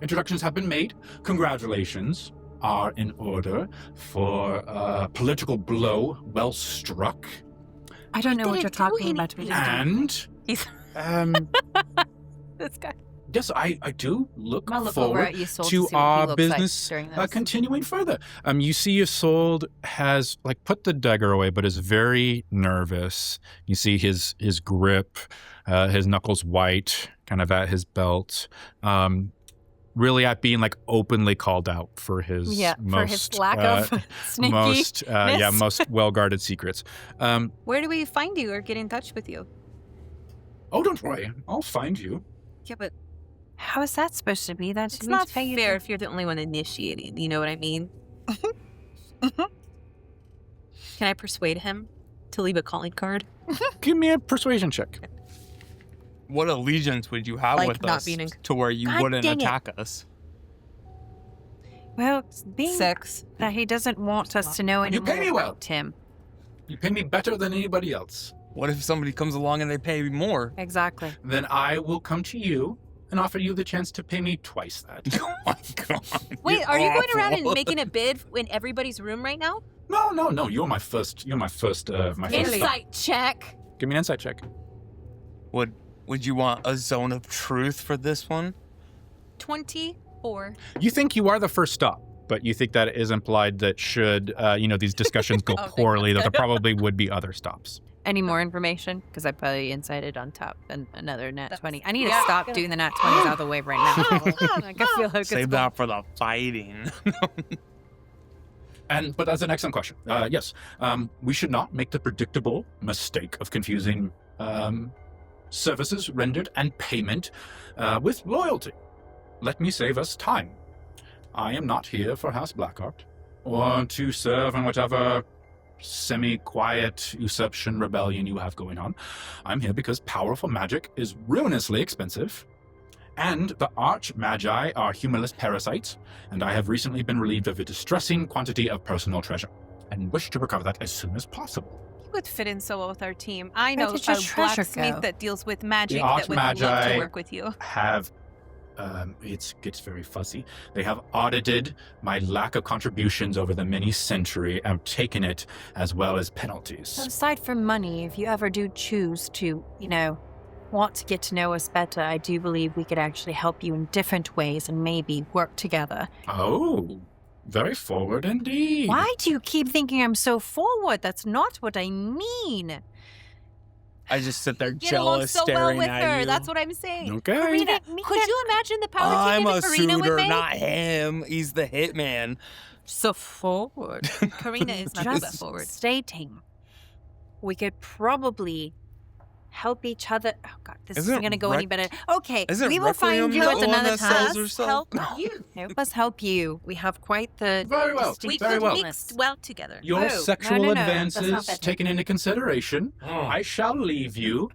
Introductions have been made. Congratulations are in order for a political blow well struck. I don't know what didn't you're do talking about. We just And He's- This guy. yes, I do look I'll look over forward at Isolde to see what he our looks business like during this. continuing further. You see Isolde has like put the dagger away, but is very nervous. You see his grip, his knuckles white, kind of at his belt. Really at being like openly called out for his for his lack of sneaky. most well-guarded secrets. Where do we find you or get in touch with you? Oh, don't worry. I'll find you. Yeah, but How is that supposed to be? That's it's not fair if you're the only one initiating. You know what I mean? Can I persuade him to leave a calling card? Give me a persuasion check. What allegiance would you have Like with not us being in- to where you God wouldn't dang it. attack us? Well, being 6. that he doesn't want us to know You anymore pay me well. about him. You pay me better than anybody else. What if somebody comes along and they pay more? Exactly. Then I will come to you and offer you the chance to pay me twice that. Oh my god. Wait, you're are you going around awful. and making a bid in everybody's room right now? No. You're my first. You're my first. My first. Insight check. Give me an insight check. Would you want a zone of truth for this one? 24. You think you are the first stop, but you think that it is implied that should these discussions go Oh, thank poorly, that God. there probably would be other stops. Any more information? Because I probably incited on top and another nat 20. I need to Yeah. stop doing the nat 20s out of the way right now. Like, I feel like Save it's that for the fighting. But that's an excellent question. Yes, we should not make the predictable mistake of confusing services rendered and payment with loyalty. Let me save us time. I am not here for House Blackheart or to serve in whatever semi-quiet usurpation rebellion you have going on. I'm here because powerful magic is ruinously expensive, and the arch-magi are humorless parasites, and I have recently been relieved of a distressing quantity of personal treasure, and wish to recover that as soon as possible. You would fit in so well with our team. I know did your a treasure blacksmith go? that deals with magic The that would love Archmagi to work with you. Have it gets very fuzzy. They have audited my lack of contributions over the many century and taken it as well as penalties. aside from money, if you ever do choose to, want to get to know us better, I do believe we could actually help you in different ways and maybe work together. Oh, very forward indeed. Why do you keep thinking I'm so forward? That's not what I mean. I just sit there Get along jealous, so well staring with at her. you. That's what I'm saying. Okay. Karina, could you imagine the power I'm team a that Karina would suitor, make? not him. He's the hitman. So forward. Karina is not that Just forward. stating, we could probably help each other. Oh God, this Isn't isn't going to go any better. Okay, Isn't we will Requiem find you the at one another that sells time. herself? Help you. Help us help you. We have quite the Very well. We Very could well. mix well together. Your Oh, sexual no, that's not advances better. taken into consideration, Oh. I shall leave you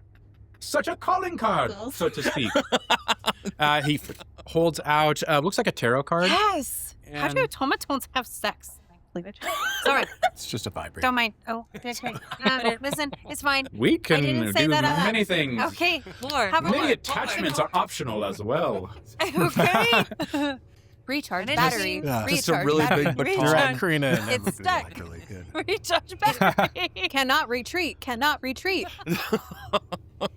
such a calling card, so to speak. He holds out, looks like a tarot card. Yes. How do And- automatons have sex? Cleavage. Sorry, It's just a vibrator. don't mind. Oh, okay. Listen, it's fine. We can didn't say do that out loud. many things. Okay. More. Have a Many look. attachments are optional as well. Okay. Recharge It battery. is- Yeah. Just a Recharge really battery. big baton. Recharge. Karina and It's that would be, stuck. like, really good. Recharge battery. Cannot retreat. Cannot retreat.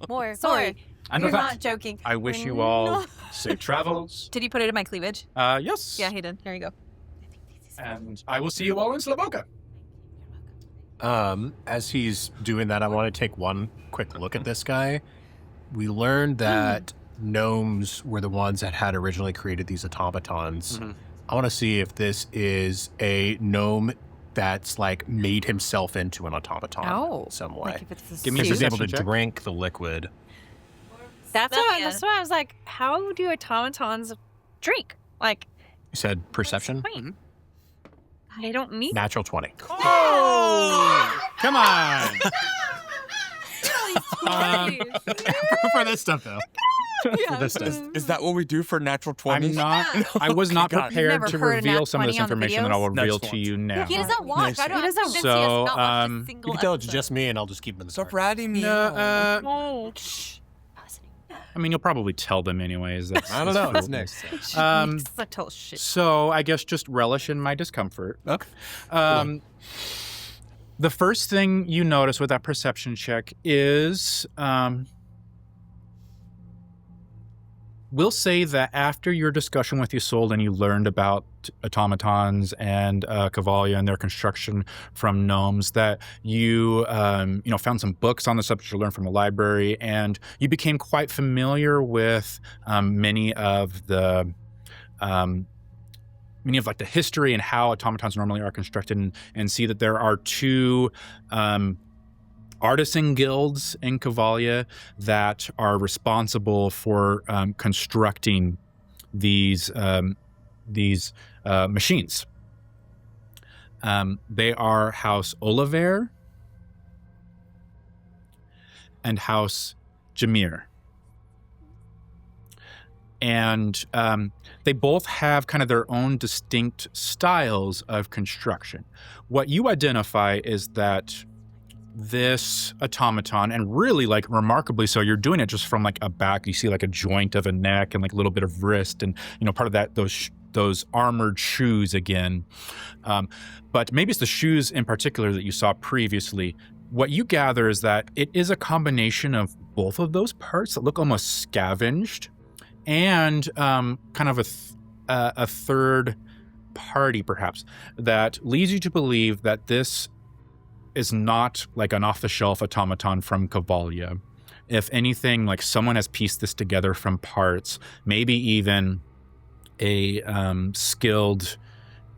More. Sorry, And you're with not that, joking. I wish you all safe travels. Did you put it in my cleavage? Yes. Yeah, he did. There you go. And I will see you all in Slavoka. As he's doing that, I want to take one quick look at this guy. We learned that gnomes were the ones that had originally created these automatons. Mhm. I want to see if this is a gnome that's like made himself into an automaton Oh, in some way. Like if it's a Give me a Because he's able to perception check. drink the liquid. That's Smell why. ya. That's why I was like, how do automatons drink? Like, You said perception? wait, they don't need. Natural 20. Oh! Come on. For this stuff, though. For this stuff. Is that what we do for natural 20s? I'm not. I was not God. prepared Never to heard a reveal nat some of this 20 on the information that I will videos? reveal Next to one. you now. He doesn't watch. I don't. He doesn't- I'm convinced he So, has not watched um, a single You can tell it's episode. just me, and I'll just keep him in the Stop dark. ratting me No, out. Oh, I mean, you'll probably tell them anyways. That's, I don't know. that's That's cool. next. subtle shit. So I guess just relish in my discomfort. Okay. The first thing you notice with that perception check is, we'll say that after your discussion with Isolde and you learned about automatons and Cavalia and their construction from gnomes, that you found some books on the subject you learned from the library, and you became quite familiar with many of the the history and how automatons normally are constructed, and see that there are two artisan guilds in Cavalia that are responsible for constructing these machines. They are House Oliver and House Jameer. And they both have kind of their own distinct styles of construction. What you identify is that this automaton, and really like remarkably so, you're doing it just from like a back, you see like a joint of a neck and like a little bit of wrist and, you know, part of that, those armored shoes again. But maybe it's the shoes in particular that you saw previously. What you gather is that it is a combination of both of those parts that look almost scavenged and kind of a third party, perhaps, that leads you to believe that this is not like an off-the-shelf automaton from Cavalia. If anything, like someone has pieced this together from parts, maybe even a skilled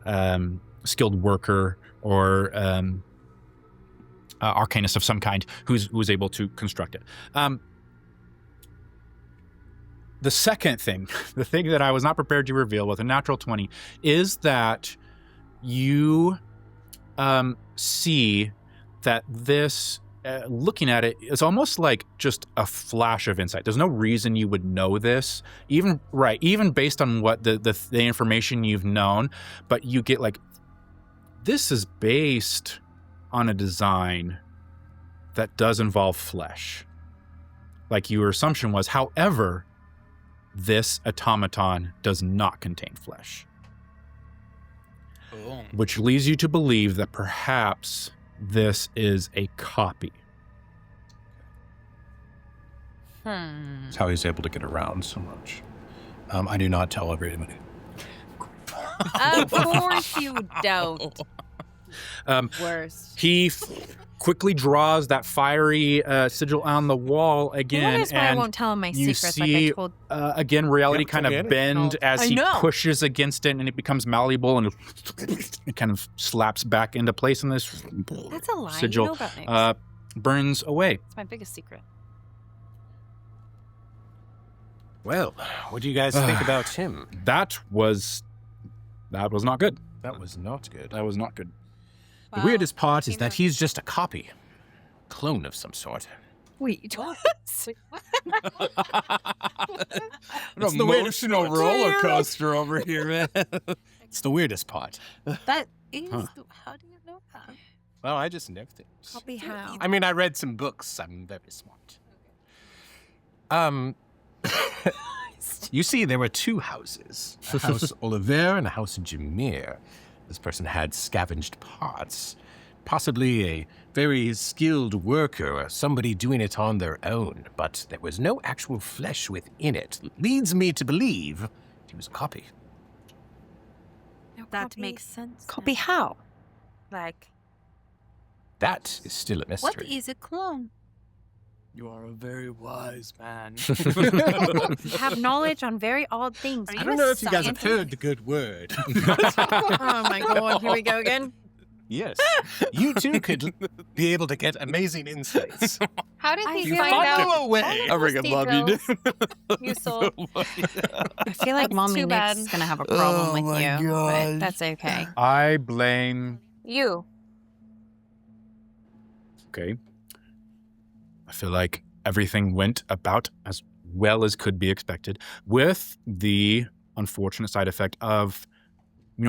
worker or arcanist of some kind who's able to construct it. The second thing, the thing that I was not prepared to reveal with a natural 20, is that you see that this, looking at it, is almost like just a flash of insight. There's no reason you would know this, even based on what the information you've known, but you get like, this is based on a design that does involve flesh. Like your assumption was, however, this automaton does not contain flesh. Oh. Which leads you to believe that perhaps this is a copy. That's how he's able to get around so much. I do not tell everybody. Of course you don't. Worst. He quickly draws that fiery sigil on the wall again, That is why I and won't tell him my you secrets see like I told. again reality Yep, kind forget of it. bend as I he know. pushes against it, and it becomes malleable, and it kind of slaps back into place, and this That's a lie. sigil You know about names. burns away. It's my biggest secret. Well, what do you guys think about him? That was not good. That was not good. That was not good. The weirdest part is you that know- he's just a copy. Clone of some sort. Wait, What? It's the weirdest Emotional part. roller coaster over here, man. It's the weirdest part. That is. Huh. How do you know that? Well, I just know things. copy how? I mean, I read some books. I'm very smart. You see, there were two houses. A house Oliver and a house Jameer. This person had scavenged parts. Possibly a very skilled worker or somebody doing it on their own, but there was no actual flesh within it. Leads me to believe he was a copy. That makes sense. Copy how? Like, That is still a mystery. what is a clone? You are a very wise man. You have knowledge on very odd things. Are I you don't a know if you guys have scientist? heard the good word. Oh my god, here we go again. Yes. You too could be able to get amazing insights. How did he You find fought out? away. I freaking love you, dude. You soul. I feel like That's Mommy too Nick's bad. gonna have a problem Oh with my you, but gosh. that's okay. I blame. You. Okay. I feel like everything went about as well as could be expected, with the unfortunate side effect of,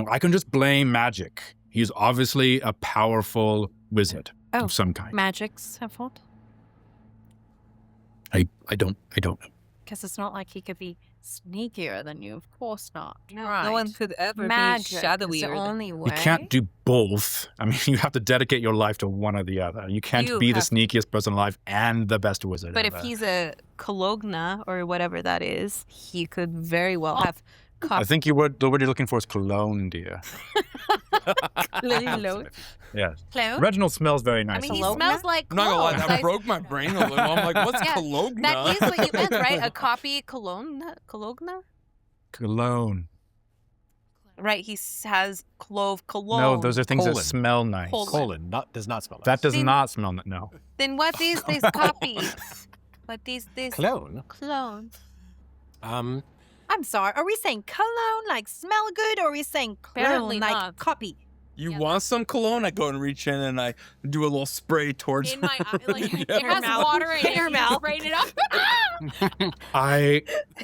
I can just blame magic. He's obviously a powerful wizard Oh, of some kind. Magic's her fault? I don't know. Because it's not like he could be sneakier than you. Of course not. No, right. no one could ever Magic be is shadowier. the than- only way. You can't do both. I mean, you have to dedicate your life to one or the other. You can't You be the have- sneakiest person alive and the best wizard But ever. if he's a Cologna or whatever that is, he could very well have I think the word you're looking for is cologne, dear. Cologne. Yes. Clone? Reginald smells very nice. I mean, he Cologne? smells like I'm not gonna lie, cloves. that broke my brain a little. I'm like, what's Yeah, Cologne? That is what you meant, right? A copy Cologna? Cologne. Right, he has clove cologne. No, those are things that Colon. smell nice. Colon. Does not smell That does Then- not smell no. Then what is this copy? What is this Cologne. clone? I'm sorry. Are we saying cologne like smell good, or are we saying Apparently clone like not. copy? You want some cologne? I go and reach in and I do a little spray towards In my eye, like Yeah. it has water in your mouth. Sprayed it up.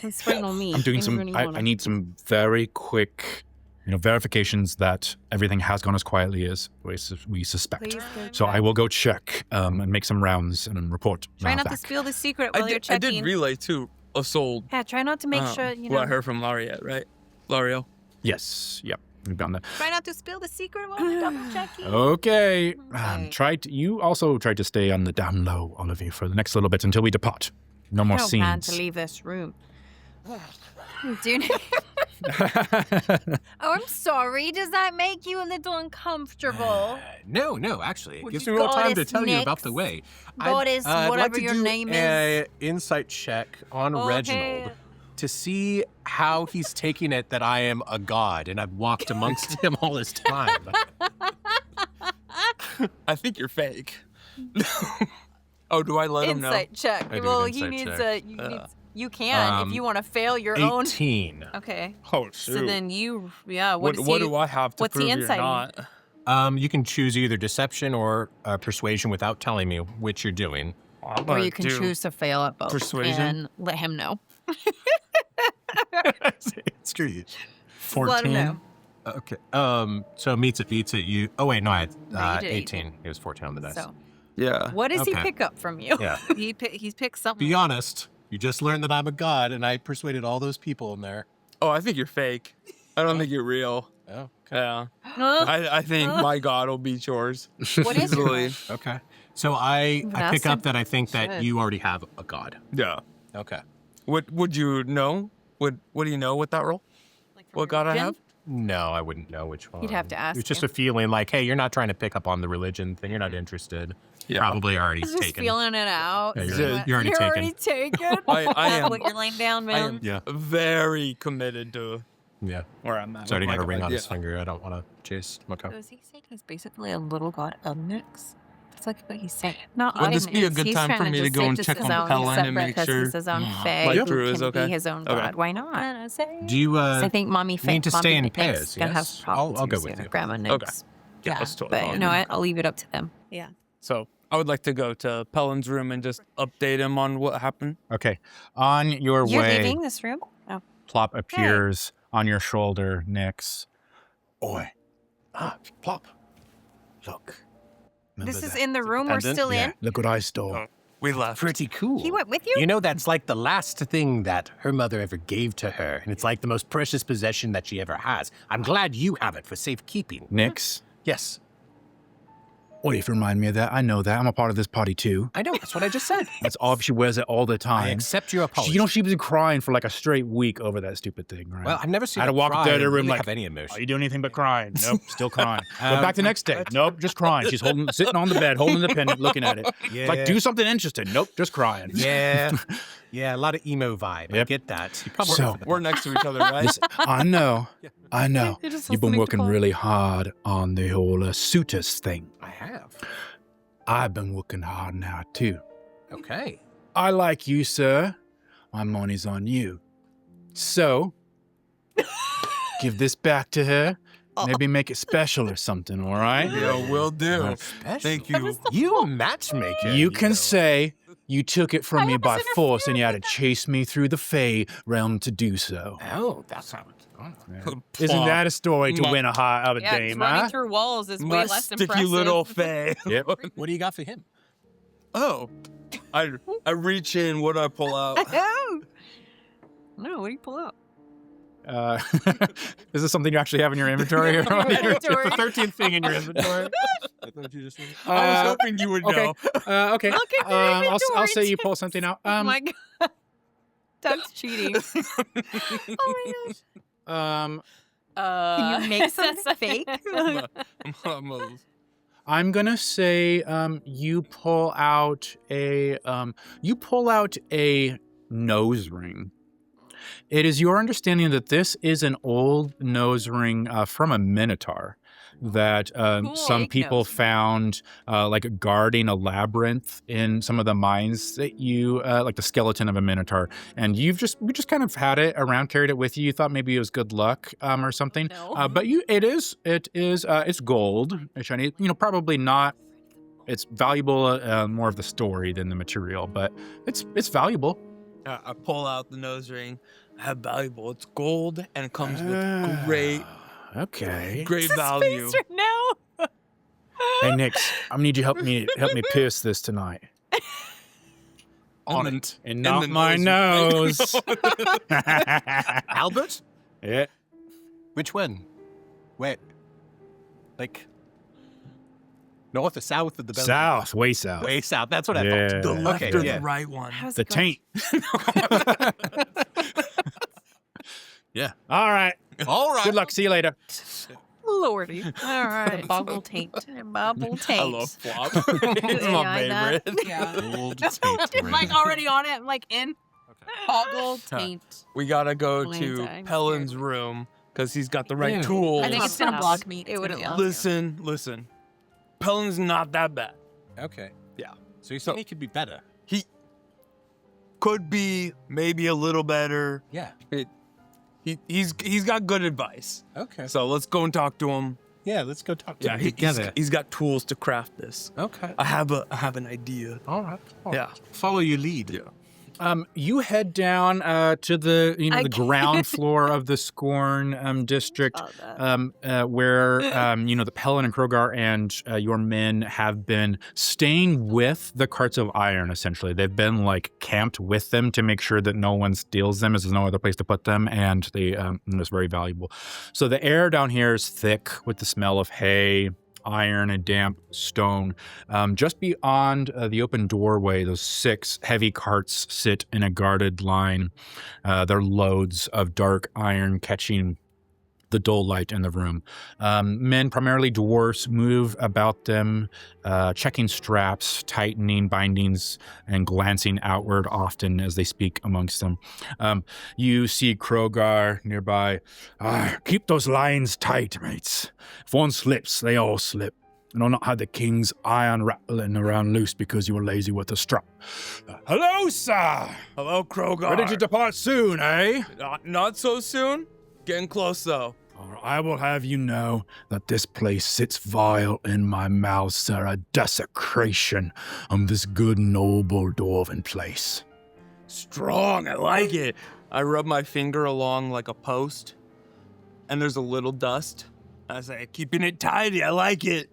He's spraying on me. I'm doing Anyone some. you I wanna- need some very quick, verifications that everything has gone as quietly as we suspect. Please go So check. I will go check and make some rounds and then report. Try not to back. spill the secret I while you're did, I checking. did relay too a soul. Yeah, try not to make sure, What I heard from Lariat, right? Lario. Yes. Yep. We've done that. Try not to spill the secret while you're double checking. Okay. Okay. You also tried to stay on the down low, all of you, for the next little bit until we depart. No more I don't plan scenes. to leave this room. Dude. Oh, I'm sorry. Does that make you a little uncomfortable? No, actually. It Would gives you me more time to goddess tell you Nyx? about the way. Goddess, I'd like whatever to your do name a is. insight check on Okay. Reginald to see how he's taking it that I am a god and I've walked amongst him all this time. I think you're fake. Oh, do I let him know? Insight check. I do an Well, he insight needs check. you can if you want to fail your own. 18. Okay. Oh, shoot. So then you, what do I have to what's the prove you're insight? not? You can choose either deception or persuasion without telling me which you're doing. I'm Or gonna you can do choose to fail at both. persuasion. And let him know. It's true. Let him know. Okay. So meets it beats it. You. Oh wait, no, I had No, you did 18. It was 14 on the dice. So Yeah. what does he Okay. pick up from you? Yeah. He's picked something. Be honest. You just learned that I'm a god, and I persuaded all those people in there. Oh, I think you're fake. I don't think you're real. Oh. Yeah. Huh? I think my God will beat yours. What is your Easily. Okay. So I Vanessa pick up that I think that should. you already have a god. Yeah. Okay. What would you know? What do you know with that roll? What God I have? No, I wouldn't know which one. You'd have to ask It's just him. a feeling like, hey, you're not trying to pick up on the religion thing. You're not interested. Yeah. Probably already Just taken. feeling it out. Yeah, you're already You're taken. already taken. I am. What you're laying down, I man. am Yeah. very committed to Yeah. where I'm at. It's already with got a my ring God. on his Yeah. finger. I don't want to chase Mako. So is he saying he's basically a little god of Nyx? That's like what he's saying. Not Would this be a good He's time for trying me to just go and just check his on own Helen and separate make 'cause sure he's his own fae. Like who Drew is can okay? Be his own Okay. god. Why not? Do you So I think mommy need to stay in Nyx pairs? gonna Yes. have problems I'll go soon, with you. Grandma Nyx. Okay. Yeah, that's totally But fine. no, I'll leave it up to them. So I would like to go to Pellin's room and just update him on what happened. Okay. On your You're way, leaving this room? Oh. Plop appears on your shoulder, Nyx. Oi. Plop. Look. This is in the room we're pendant? still in? Look what I stole. Oh. We left. Pretty cool. He went with you? You know, that's like the last thing that her mother ever gave to her, and it's like the most precious possession that she ever has. I'm glad you have it for safekeeping. Nyx, Yes, what if you remind me of that? I know that. I'm a part of this party too. I know. That's what I just said. That's obvious. She wears it all the I time. accept your apology. She's been crying for like a straight week over that stupid thing, right? well, I've never seen I had her to walk cry up there to or the room really like, have any emotion. Are you doing anything but crying? Nope, still crying. Go back the next day. Nope, just crying. She's sitting on the bed, holding the pendant, looking at it. Yeah. It's like, do something interesting. Nope, just crying. Yeah, yeah, a lot of emo vibe. I Yep. get that. You probably So- We're next to each other, right? Listen, I know. You're just You've been listening to working Paul. really hard on the whole suitors thing. I have. I've been working hard now too. Okay. I like you, sir. My money's on you. So, give this back to her. Maybe make it special or something, all right? Yeah, will do. Special. Thank you. You a matchmaker. You can know. say you took it from me by was force and you had to interfering chase me through the Fey realm to do so. Oh, that's how it's going. Isn't that a story to Ma- win a heart of a Yeah, 'cause dame, running huh? through walls is way My less sticky impressive. little fae. Yep. What do you got for him? Oh, I reach in. What do I pull out? No, what do you pull out? Is this something you actually have in your inventory? Or Inventory. the 13th thing in your inventory? I thought you just. I was hoping you would okay. know. Okay. Look at your I'll inventory, say you too. pull something out. Oh my god. Doug's cheating. Oh my gosh. Can you make something fake? I'm gonna say you pull out a nose ring. It is your understanding that this is an old nose ring from a minotaur. that some people found like guarding a labyrinth in some of the mines that you like the skeleton of a minotaur, and we just kind of had it around, carried it with you. You thought maybe it was good luck or something, but it's gold, shiny. Probably not. It's valuable, more of the story than the material, but it's valuable. I pull out the nose ring. I have valuable. It's gold and it comes with great value. now. Hey, Nix, I'm gonna need you help me pierce this tonight. On it. And not my nose. Albert? Yeah. Which one? Where? Like, north or south of the belly? South, way south. Way south. That's what I Yeah. thought. The left or yeah. the right one? The taint. Yeah. All right. All right. Good luck. See you later. Lordy. All right. Boggle taint. Bubble taint. I love flop. It's Yeah, my that- favorite. Yeah. Old taint I'm like ring. already on it. I'm like in. Boggle taint. We gotta go Blind to eye. Pellin's room because he's got the right Yeah. tools. I think it's gonna block me. It wouldn't Yeah. look- Listen. Pellin's not that bad. Okay. Yeah. So you think he could be better? He could be maybe a little better. Yeah. He's got good advice. Okay. So let's go and talk to him. Yeah, let's go talk to Yeah, him he's together. got tools to craft this. Okay. I have an idea. All right. Yeah. Follow your lead. Yeah. You head down to the the ground floor of the Scorn district, where the Pellin and Krogar and your men have been staying with the carts of iron. Essentially, they've been like camped with them to make sure that no one steals them, as there's no other place to put them, and it's very valuable. So the air down here is thick with the smell of hay, iron, and damp stone. Just beyond the open doorway, those 6 heavy carts sit in a guarded line. They're loads of dark iron catching the dull light in the room. Men, primarily dwarves, move about them, checking straps, tightening bindings, and glancing outward often as they speak amongst them. You see Krogar nearby. Keep those lines tight, mates. If one slips, they all slip. And I'll not have the king's iron rattling around loose because you were lazy with the strap. Hello, sir! Hello, Krogar. Ready to depart soon, eh? Not so soon. Getting close though. I will have you know that this place sits vile in my mouth, sir, a desecration of this good noble dwarven place. Strong. I like it. I rub my finger along like a post, and there's a little dust. I say, keeping it tidy. I like it.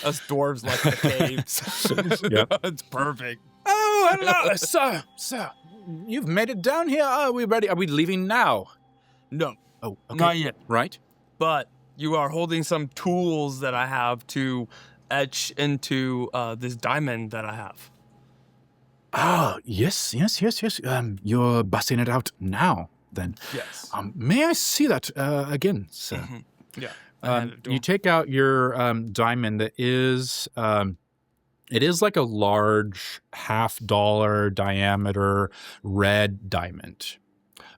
Us dwarves like the caves. Yep. It's perfect. Oh, hello, sir. You've made it down here. Are we ready? Are we leaving now? No, Oh, okay. not yet. Right? But you are holding some tools that I have to etch into this diamond that I have. Ah, yes. You're busting it out now, then. Yes. May I see that again, sir? Yeah. I hand it to You him. take out your diamond that is, it is like a large $50 diameter red diamond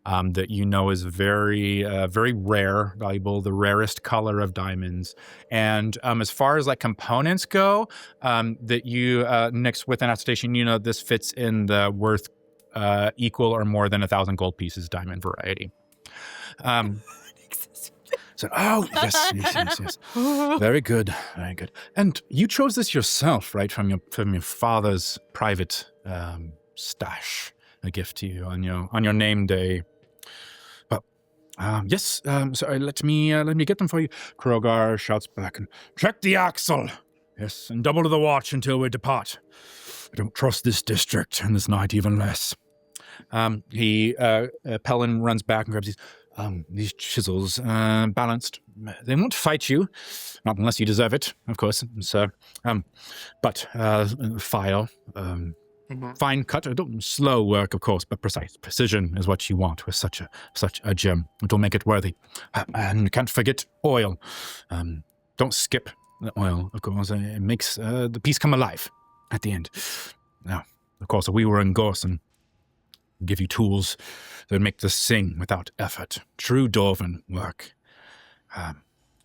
that is very, very rare, valuable, the rarest color of diamonds. And as far as like components go, that you mix with an attestation, this fits in the worth equal or more than 1,000 gold pieces diamond variety. So, yes. Very good. And you chose this yourself, right, from your father's private stash, a gift to you on your name day. Well, yes. So let me get them for you. Krogar shouts back and check the axle. Yes, and double to the watch until we depart. I don't trust this district and this night even less. Pellin runs back and grabs these chisels, balanced. They won't fight you, not unless you deserve it, of course. So, but file, fine cut, slow work, of course, but precise. Precision is what you want with such a gem. It'll make it worthy. And can't forget oil. Don't skip the oil, of course. It makes the piece come alive at the end. Now, of course, if we were in Gorson, give you tools that would make this sing without effort. True dwarven work.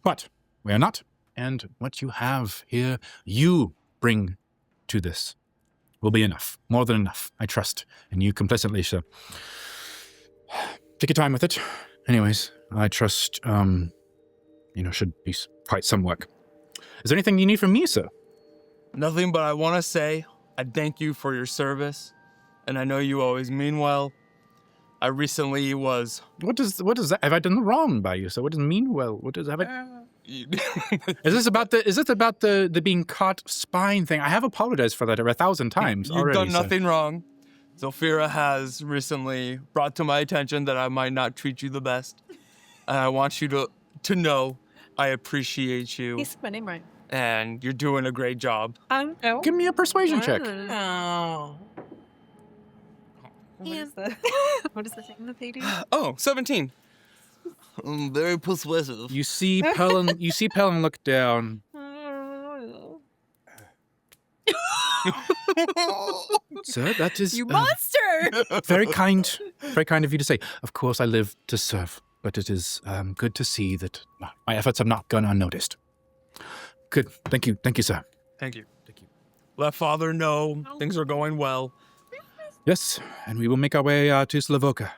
But we are not. And what you have here, you bring to this, will be enough. More than enough, I trust. And you complacently, so take your time with it. Anyways, I trust, should be quite some work. Is there anything you need from me, sir? Nothing, but I want to say I thank you for your service, and I know you always mean well. I recently was... What does that? Have I done wrong by you, sir? What does mean well? What does have I... Is this about the being caught spying thing? I have apologized for that 1,000 times You've already. done nothing wrong. Zelphira has recently brought to my attention that I might not treat you the best. And I want you to know I appreciate you. He said my name right. And you're doing a great job. No. Give me a persuasion check. Oh. What is the thing that they do? Oh, 17. Very persuasive. You see Pelin look down. Sir, that is You monster! very kind of you to say. Of course, I live to serve, but it is good to see that my efforts have not gone unnoticed. Good. Thank you, sir. Thank you. Let Father know things are going well. Yes, and we will make our way to Slavoka.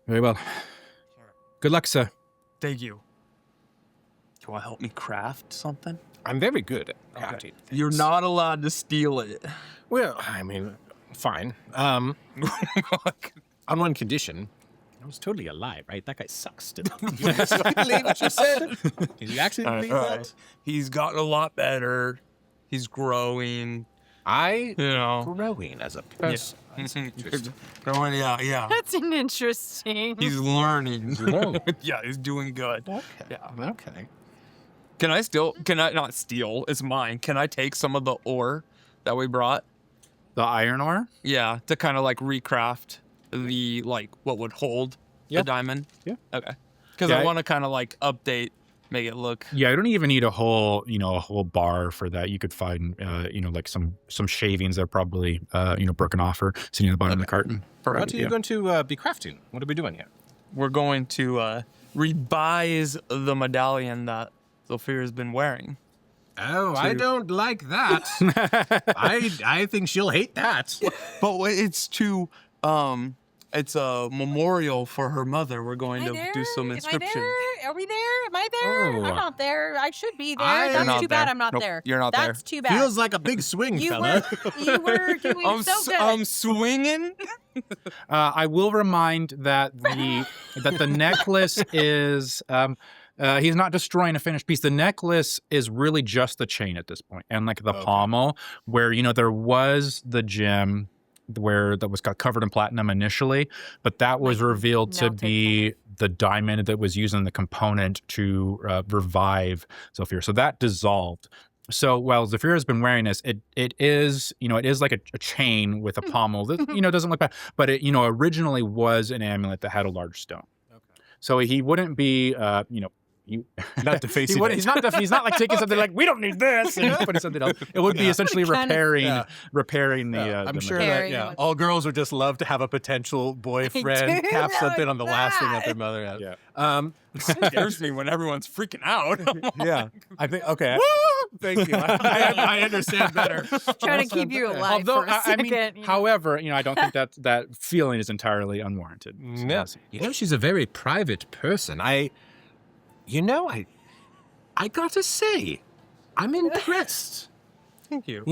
Very well. Good luck, sir. Thank you. Do you want to help me craft something? I'm very good at crafting. Okay. You're not allowed to steal it. Well, I mean, fine. On one condition. I was totally a lie, right? That guy sucks. Did you actually believe what you said? Did you actually believe that? He's gotten a lot better. He's growing. Growing as a person. Growing, yeah. That's an interesting. He's learning. Yeah, he's doing good. Okay. Yeah. Okay. Can I not steal? It's mine. Can I take some of the ore that we brought? The iron ore? Yeah, to kind of like recraft the, like, what would hold the diamond? Yeah. Okay. Because I want to kind of like update, make it look. Yeah, I don't even need a whole bar for that. You could find, like some shavings that are probably, broken off or sitting at the bottom of the carton. What are you going to be crafting? What are we doing here? We're going to revise the medallion that Zelphira's been wearing. Oh, I don't like that. I think she'll hate that. But it's to, it's a memorial for her mother. We're going to do some inscription. Are we there? Am I there? Oh. I'm not there. I should be there. You're That's not too bad there. I'm not Nope, there. you're not there. That's too bad. Feels like a big swing, you fella. were doing so good. I'm swinging. I will remind that the necklace is he's not destroying a finished piece. The necklace is really just the chain at this point, and like the pommel, where there was the gem that was got covered in platinum initially, but that was revealed to be the diamond that was used in the component to revive Zelphira. So that dissolved. So while Zelphira has been wearing this, it is like a chain with a pommel that doesn't look bad, but it originally was an amulet that had a large stone. Okay. So he wouldn't be not defacing it. He's not like taking something like, we don't need this and putting something else. It would be essentially repairing the I'm the sure material. that all girls would just love to have a potential boyfriend have something on the last thing that their mother has. Yeah. It scares me when everyone's freaking out. Yeah. I think, okay. Thank you. I understand better. Trying to keep you alive for a second. However, I don't think that feeling is entirely unwarranted. Yeah. She's a very private person. I gotta say, I'm impressed. Thank you.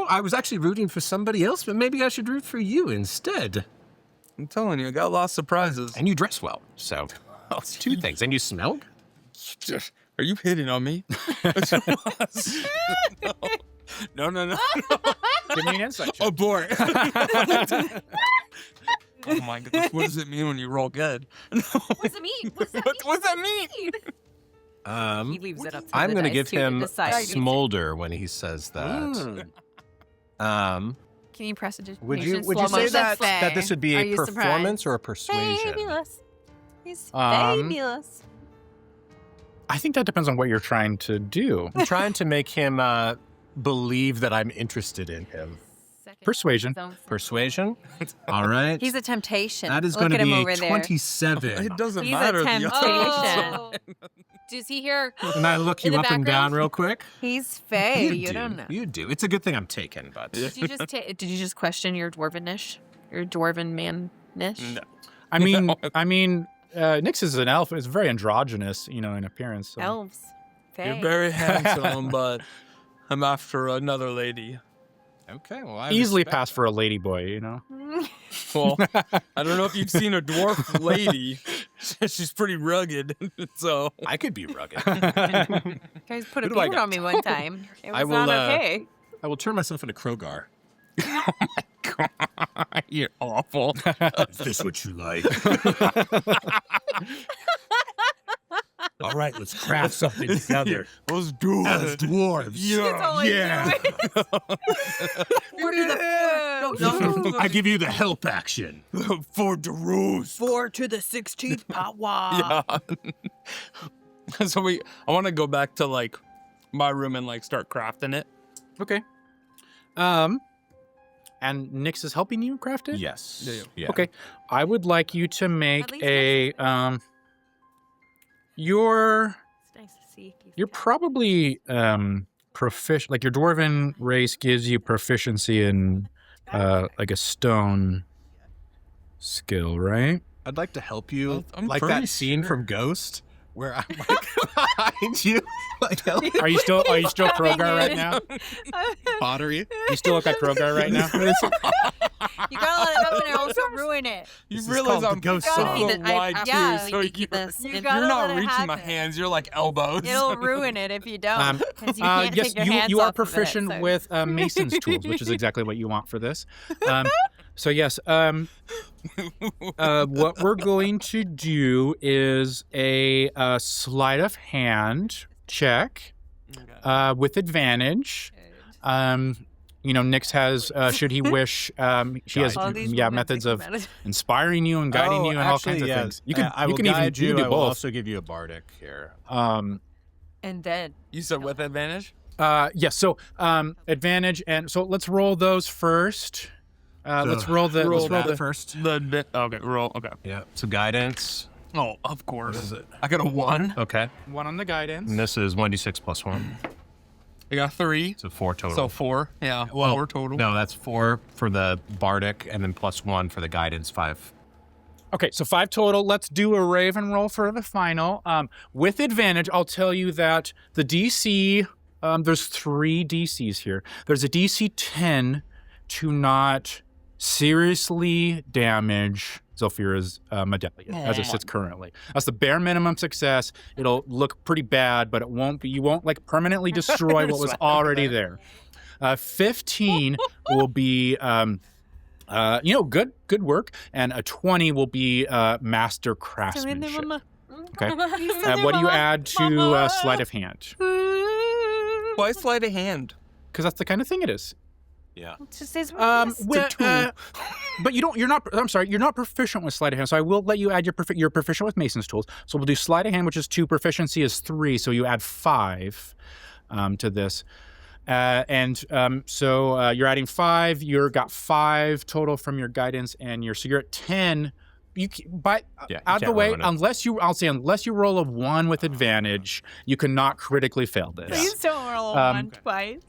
I was actually rooting for somebody else, but maybe I should root for you instead. I'm telling you, I got lots of surprises. And you dress well, so it's two things. And you smell good. Are you hitting on me? No. Give me an insight check. Abort. Oh my goodness. What does it mean when you roll good? What does it mean? What's that mean? He leaves it up to I'm the going to dice give to him a decide. smolder when he says that. Can you press it? Would you slow say motion. that this would be Are a you performance or a persuasion? Fabulous. He's Um, fabulous. I think that depends on what you're trying to do. I'm trying to make him believe that I'm interested in him. Persuasion. Persuasion. All right. He's a temptation. That is Look going to at him be over there. 27. It doesn't He's matter. a if you- temptation. Oh. Does he hear? And I look In you the up and down background? real quick. He's fey. You don't know. You do. It's a good thing I'm taken, but Did you just question your dwarvenish? Your dwarven man-nish? No. I mean, Nyx is an elf. It's very androgynous, in appearance. So. Elves. Fey. You're very handsome, but I'm after another lady. okay. Well, I Easily respect pass for a ladyboy, Well, I don't know if you've seen a dwarf lady. She's pretty rugged, so I could be rugged. You guys put a Who do I beard got? on me one time. It was I will, not okay. I will turn myself into Krogar. you're awful. Is this what you like? All right, let's craft something together. Let's do As it. dwarves. Yeah. I give you the help action. For Darus. 4 to the 16th power. Yeah. So I want to go back to like my room and like start crafting it. Okay. And Nyx is helping you craft it? Yes. Yeah. Okay. I would like you to make least a you're It's nice to see. you're probably proficient, like your dwarven race gives you proficiency in like a stone skill, right? I'd like to help you, I'm like pretty that scene sure. from Ghost, where I'm like behind you, like help Are you still Krogar right now? pottery. You still look like Krogar right now? You gotta let it up and also ruin it. You This is realize called the I'm Ghost so Song. wide too, yeah, so we keep you're, this. You in- gotta you're not let it reaching my happen. hands. You're like elbows. It'll ruin it if you don't. 'Cause you can't Yes, take your hands you are off of it, proficient so- with mason's tools, which is exactly what you want for this. So yes, what we're going to do is a sleight of hand check with advantage. Nyx has, should he wish, she has All these women methods think of about it. inspiring you and guiding you and all kinds of things. You can I will you can even guide you can do I will both. also give you a bardic here. And then You said with advantage? Yes. So advantage, and so let's roll those first. Let's roll the first. Okay, roll. Okay. Yeah. So guidance. Oh, of course. What is it? I got a 1. Okay. one on the guidance. And this is 1d6 plus 1. I got 3. So 4 total. So 4. Yeah. well, 4 total. No, that's 4 for the bardic, and then plus 1 for the guidance, 5. Okay, so 5 total. Let's do a raven roll for the final. With advantage, I'll tell you that the DC, there's 3 DCs here. There's a DC 10 to not seriously damage Zelphira's medallion as it sits currently. That's the bare minimum success. It'll look pretty bad, but it won't be. You won't like permanently destroy what was already there. 15 will be. Good work, and a 20 will be master craftsmanship. Okay. What do you add to sleight of hand? Why sleight of hand? Because that's the kind of thing it is. Yeah. But you're not. I'm sorry, you're not proficient with sleight of hand. So I will let you add you're proficient with mason's tools. So we'll do sleight of hand, which is 2. Proficiency is 3. So you add 5 to this. So you're adding 5. You're got 5 total from your guidance, and you're at 10. Out of the way, unless you roll a 1 with advantage, you cannot critically fail this. please don't roll a 1 twice.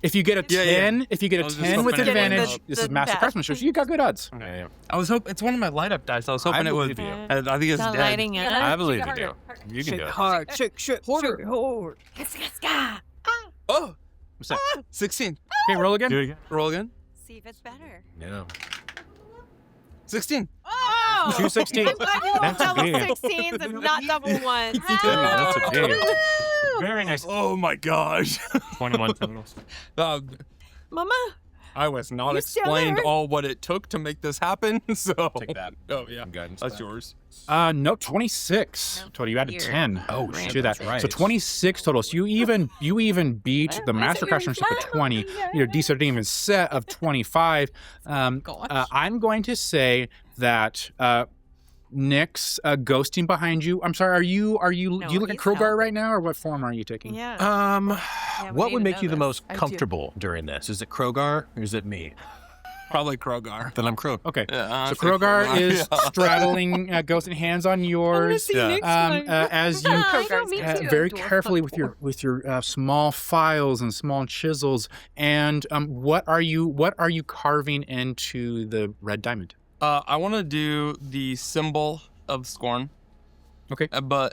If you get a 10, if you get I a was just 10 with hoping it advantage, would. this is master craftsmanship. So you got good odds. Okay. I was hoping it's one of my light up dice. I was hoping it was. believe you. I think it's Not dead. lighting it I up. believe you do. You can do it. Hard, shake, hard. Oh, What's that? 16. Okay, roll again. Do it again. Roll again. See if it's better. Yeah. 16. Oh! 216. That's a big. 16s and not double ones. That's a big. Very nice. Oh my gosh. 21 total. Mama, I was not You still explained there? all what it took to make this happen. So Take that. Oh yeah, Guidance that's back. yours. No, 26 total. You added Weird. 10. Oh, to shit, that. that's right. So 26 total. So you even beat the master craftsmanship at 20. Your DC didn't even set of 25. I'm going to say that Nyx ghosting behind you. I'm sorry. Do you look at he's Krogar helping. right now, or what form are you taking? yeah. What would make you the most I do. comfortable during this? Is it Krogar or is it me? Probably Krogar. Then I'm Crow. Okay. Yeah, So honestly, Krogar is Yeah. straddling Ghost and hands on yours. As you I don't mean to. very Dwarf carefully with your small files and small chisels. And what are you carving into the red diamond? I want to do the symbol of scorn. Okay.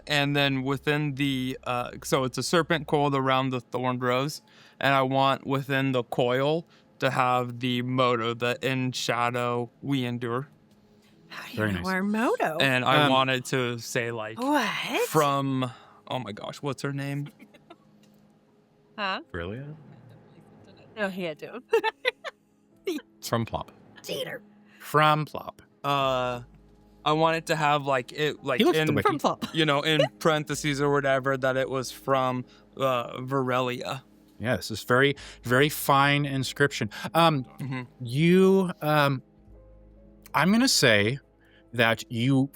And then within the so it's a serpent coiled around the thorned rose, and I want within the coil to have the motto, the "In shadow we endure," How do you Very know nice. our motto? and I wanted to say like What? from oh my gosh, what's her name? Huh? Virelia? No, he had to. From Plop. Cheater. From Plop. I wanted to have like it like He looks at the in wiki. From Plop. you know in parentheses or whatever that it was from Virelia. Yeah, this is very, very fine inscription. Mhm. I'm going to say that to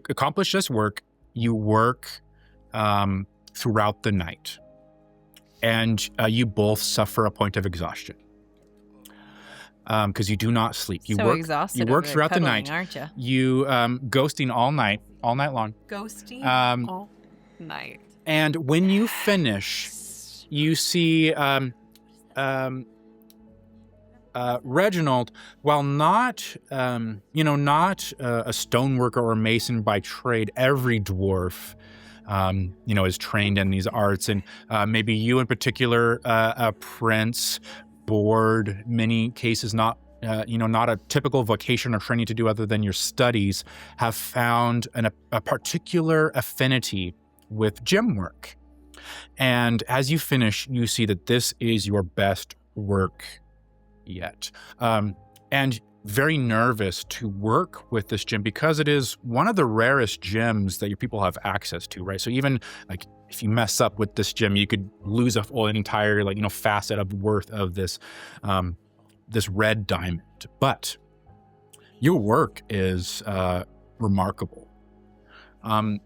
accomplish this work, you work throughout the night. And you both suffer a point of exhaustion. Because you do not sleep. You so work, exhausted. you over work there throughout the cuddling, night. aren't you? You ghosting all night long. Ghosty? Um, Night. And when you finish, you see Reginald, while not, not a stoneworker or a mason by trade, every dwarf, is trained in these arts. And maybe you in particular, a prince, board, many cases not a typical vocation or training to do other than your studies, have found a particular affinity with gem work. And as you finish, you see that this is your best work yet. And very nervous to work with this gem because it is one of the rarest gems that your people have access to, right? So even like if you mess up with this gem, you could lose an entire facet of worth of this this red diamond. But your work is remarkable.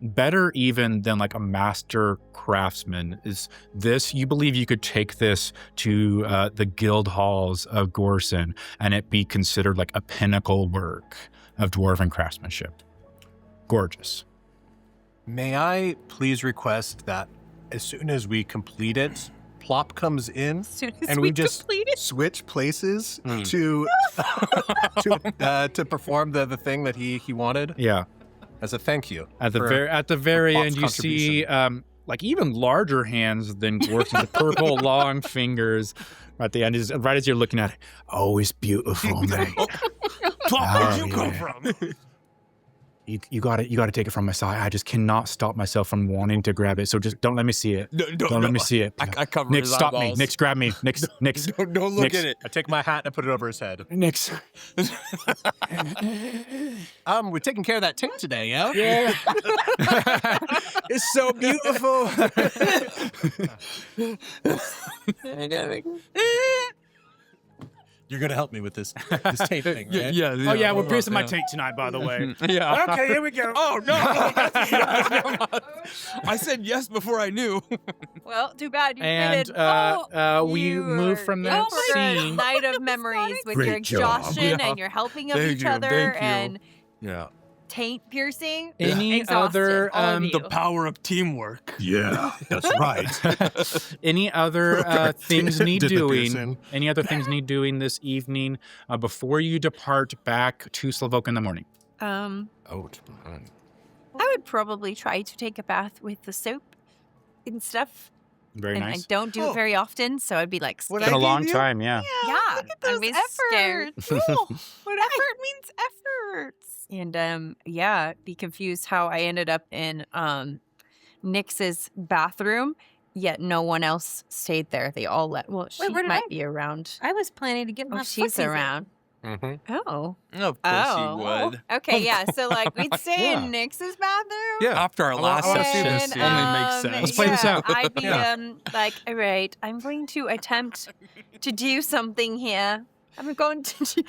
Better even than like a master craftsman is this. You believe you could take this to the guild halls of Gorson and it be considered like a pinnacle work of dwarven craftsmanship. Gorgeous. May I please request that as soon as we complete it, Plop comes in As soon as and we just complete it. switch places to to perform the thing that he wanted Yeah. as a thank you. At the for very Plop's end, you see like even larger hands than Gorson's, the purple long fingers. At the end, right as you're looking at it, always beautiful, man. Plop, where'd you Oh, come yeah. from? You got to take it from my side. I just cannot stop myself from wanting to grab it. So just don't let me see it. Don't let me see it. I cover Nix, his stop me. eyeballs. Nix, grab me. Nix. Don't look Nix. at it. I take my hat and put it over his head. Nix. We're taking care of that taint today, yeah? Yeah. It's so beautiful. You're gonna help me with this taint thing, right? Yeah. Oh yeah, we're piercing my taint tonight, by the way. Yeah. Okay, here we go. Oh no! I said yes before I knew. Well, too bad you And didn't. we You move were from in that for a scene. night of memories with your Great job. exhaustion Yeah. and your helping of Thank each you, other thank you. and Yeah. taint piercing. Any Exhausted, other all of you. The power of teamwork. Yeah, that's right. Any other things need Did the doing? piercing. Any other things need doing this evening before you depart back to Slavoka in the morning? I would probably try to take a bath with the soap and stuff. Very and nice. I don't do it very often, so I'd be like, What It's been a I long gave you? time, yeah. yeah, Look at those I'd be scared. efforts. What effort means efforts. And be confused how I ended up in Nix's bathroom, yet no one else stayed there. They all let. Well, she where did might I- be around. I was planning to get my Oh, she's footsies in. around. Mm-hmm. Oh, Of course you would. Okay, yeah. So like we'd stay Yeah. in Nix's bathroom. Yeah. After our last wanna see session, this, this yeah. only makes sense. Let's play this out. I'd be Yeah. like, all right, I'm going to attempt to do something here. I'm going to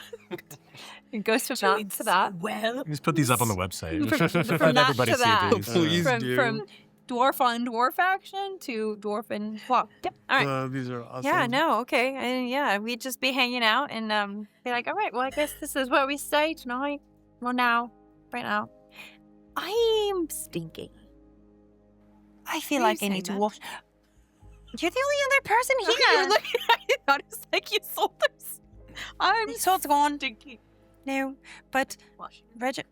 Ghost of not to that. Well, Just put these up on the website. From Let that everybody to see that. these. Please. do. From dwarf on dwarf action to dwarf and flop. Yep. All right. These are awesome. Yeah, no, okay. And yeah, we'd just be hanging out and be like, all right, well, I guess this is where we stay tonight. Well, right now. I'm stinking. I feel Why are like you I need to saying that? wash. You're the only other person here. You're looking at me. I was like, you sold us. I'm So it's gone. stinky. No, but Reggie.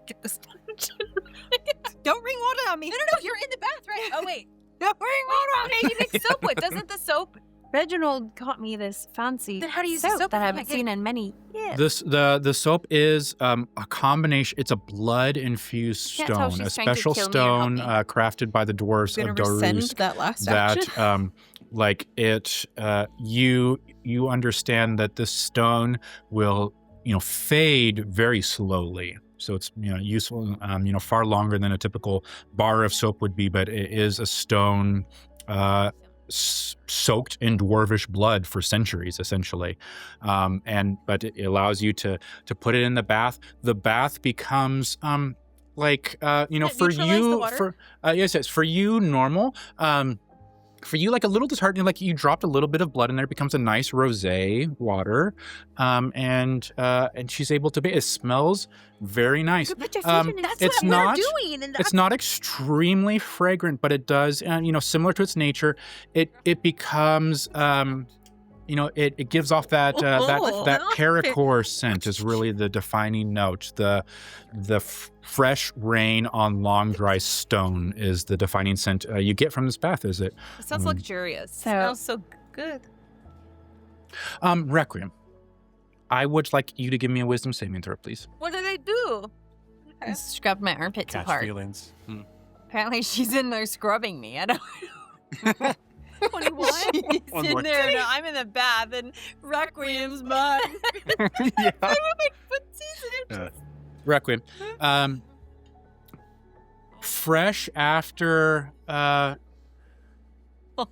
Get the sponge. Don't bring water on me. No, you're in the bath, right? Oh, wait. Don't bring water on me. Okay, you make soap with. Doesn't the soap? Reginald got me this fancy Then how do you use soap, the soap that if I you haven't can't get seen in many years. The soap is a combination. It's a blood infused Can't tell stone, a she's trying to special kill me or stone help crafted by the dwarves I'm of gonna rescind Daruz. that last action. That like it you understand that this stone will fade very slowly. So it's useful far longer than a typical bar of soap would be, but it is a stone soaked in dwarvish blood for centuries, essentially. But it allows you to put it in the bath. The bath becomes for neutralize the you water? yes, for you normal. For you, like a little disheartening, like you dropped a little bit of blood in there, it becomes a nice rosé water, and she's able to bathe. It smells very nice. Put your feet in it. That's It's what not- we're doing. And It's not extremely fragrant, but it does, similar to its nature, it becomes, it gives off that that paracord scent is really the defining note. The fresh rain on long dry stone is the defining scent you get from this bath. Is it? It sounds luxurious. So- Smells so good. Requiem? I would like you to give me a wisdom saving throw, please. What did I do? I scrubbed my armpits Catch apart. feelings. Apparently, she's in there scrubbing me. I don't. 21? She's One in more. there. And I'm in the bath, and Requiem's mud. Yeah. Requiem. Fresh after All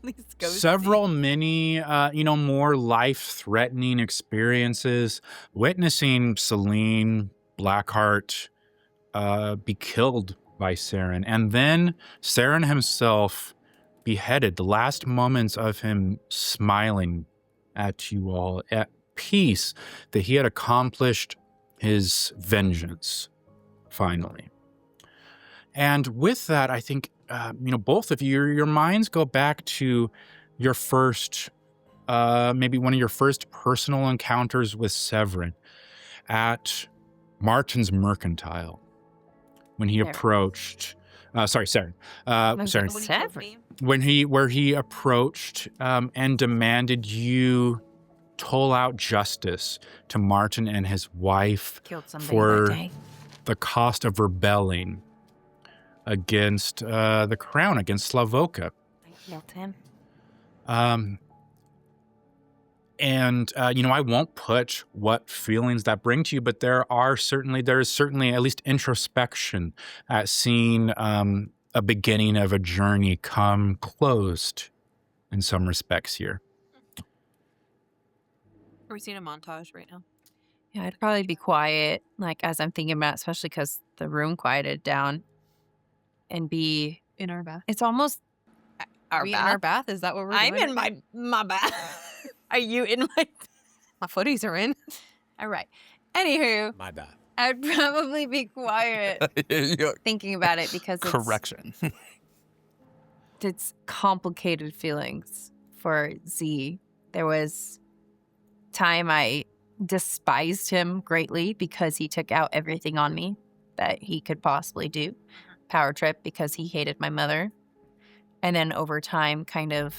these ghosts. several many more life-threatening experiences, witnessing Celine Blackheart be killed by Saren, and then Saren himself beheaded, the last moments of him smiling at you all, at peace that he had accomplished his vengeance finally. And with that, I think both of you, your minds go back to your first, maybe one of your first personal encounters with Sevran at Martin's Mercantile, when he There. approached. Saren. Saren. Sevran. Where he approached and demanded you toll out justice to Martin and his wife Killed somebody For- that day. the cost of rebelling against the crown, against Slavoka. I killed him. I won't put what feelings that bring to you, but there is certainly at least introspection at seeing a beginning of a journey come closed in some respects here. Are we seeing a montage right now? Yeah, I'd probably be quiet, like as I'm thinking about, it, especially because the room quieted down, and be. In our bath. It's almost Are we in our bath? Is that what we're I'm doing? in my bath. Are you in my? My footies are in. All right. Anywho, My bad. I'd probably be quiet thinking about it because Correction. it's complicated feelings for Z. There was time I despised him greatly because he took out everything on me that he could possibly do. Power trip because he hated my mother. And then over time, kind of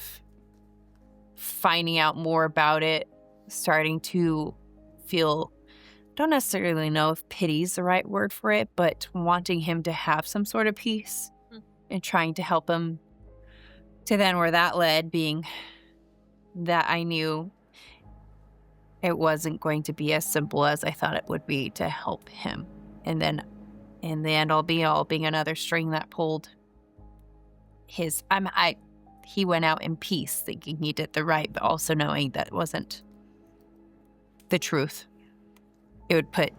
finding out more about it, starting to feel, don't necessarily know if pity's the right word for it, but wanting him to have some sort of peace and trying to help him. To then where that led being that I knew it wasn't going to be as simple as I thought it would be to help him. And then in the end all be all being another string that pulled his he went out in peace thinking he did the right, but also knowing that wasn't the truth. It would put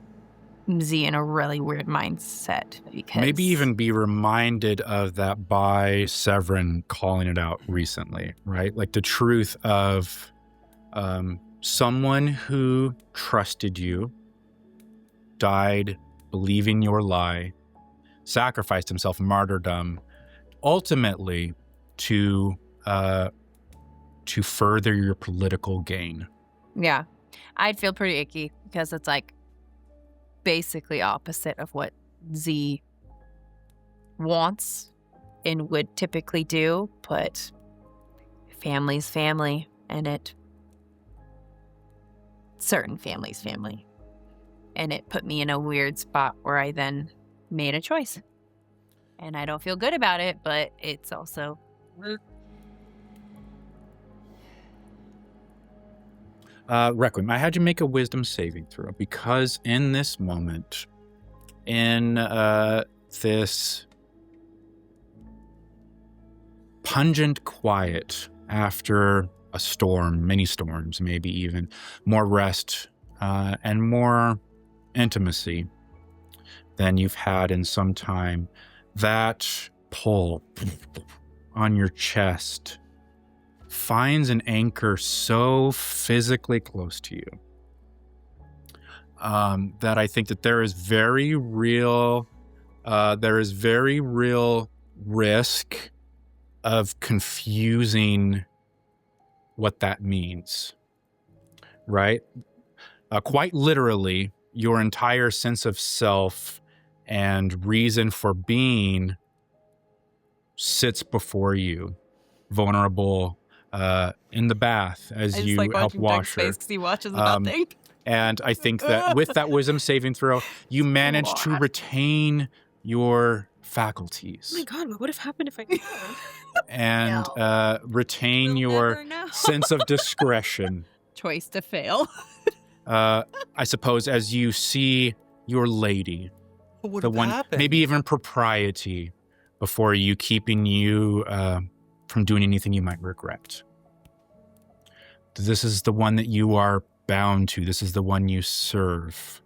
Z in a really weird mindset because Maybe even be reminded of that by Sevran calling it out recently, right? Like the truth of someone who trusted you, died believing your lie, sacrificed himself, martyrdom, ultimately to further your political gain. Yeah. I'd feel pretty icky because it's like basically opposite of what Z wants and would typically do, but family's family, and certain family's family. And it put me in a weird spot where I then made a choice. And I don't feel good about it, but it's also... Requiem, I had you make a wisdom saving throw because in this moment, in this pungent quiet after a storm, many storms, maybe even more rest and more intimacy than you've had in some time, that pull on your chest finds an anchor so physically close to you that I think that there is very real risk of confusing what that means, right? Quite literally, your entire sense of self and reason for being sits before you, vulnerable, in the bath as you help wash her. He watches the thing. And I think that with that wisdom saving throw, you manage to retain your faculties. Oh my god, what would have happened if I and retain We'll your never know. sense of discretion. Choice to fail. I suppose as you see your lady, What the one, maybe even propriety, before you, keeping you from doing anything you might regret. This is the one that you are bound to. This is the one you serve.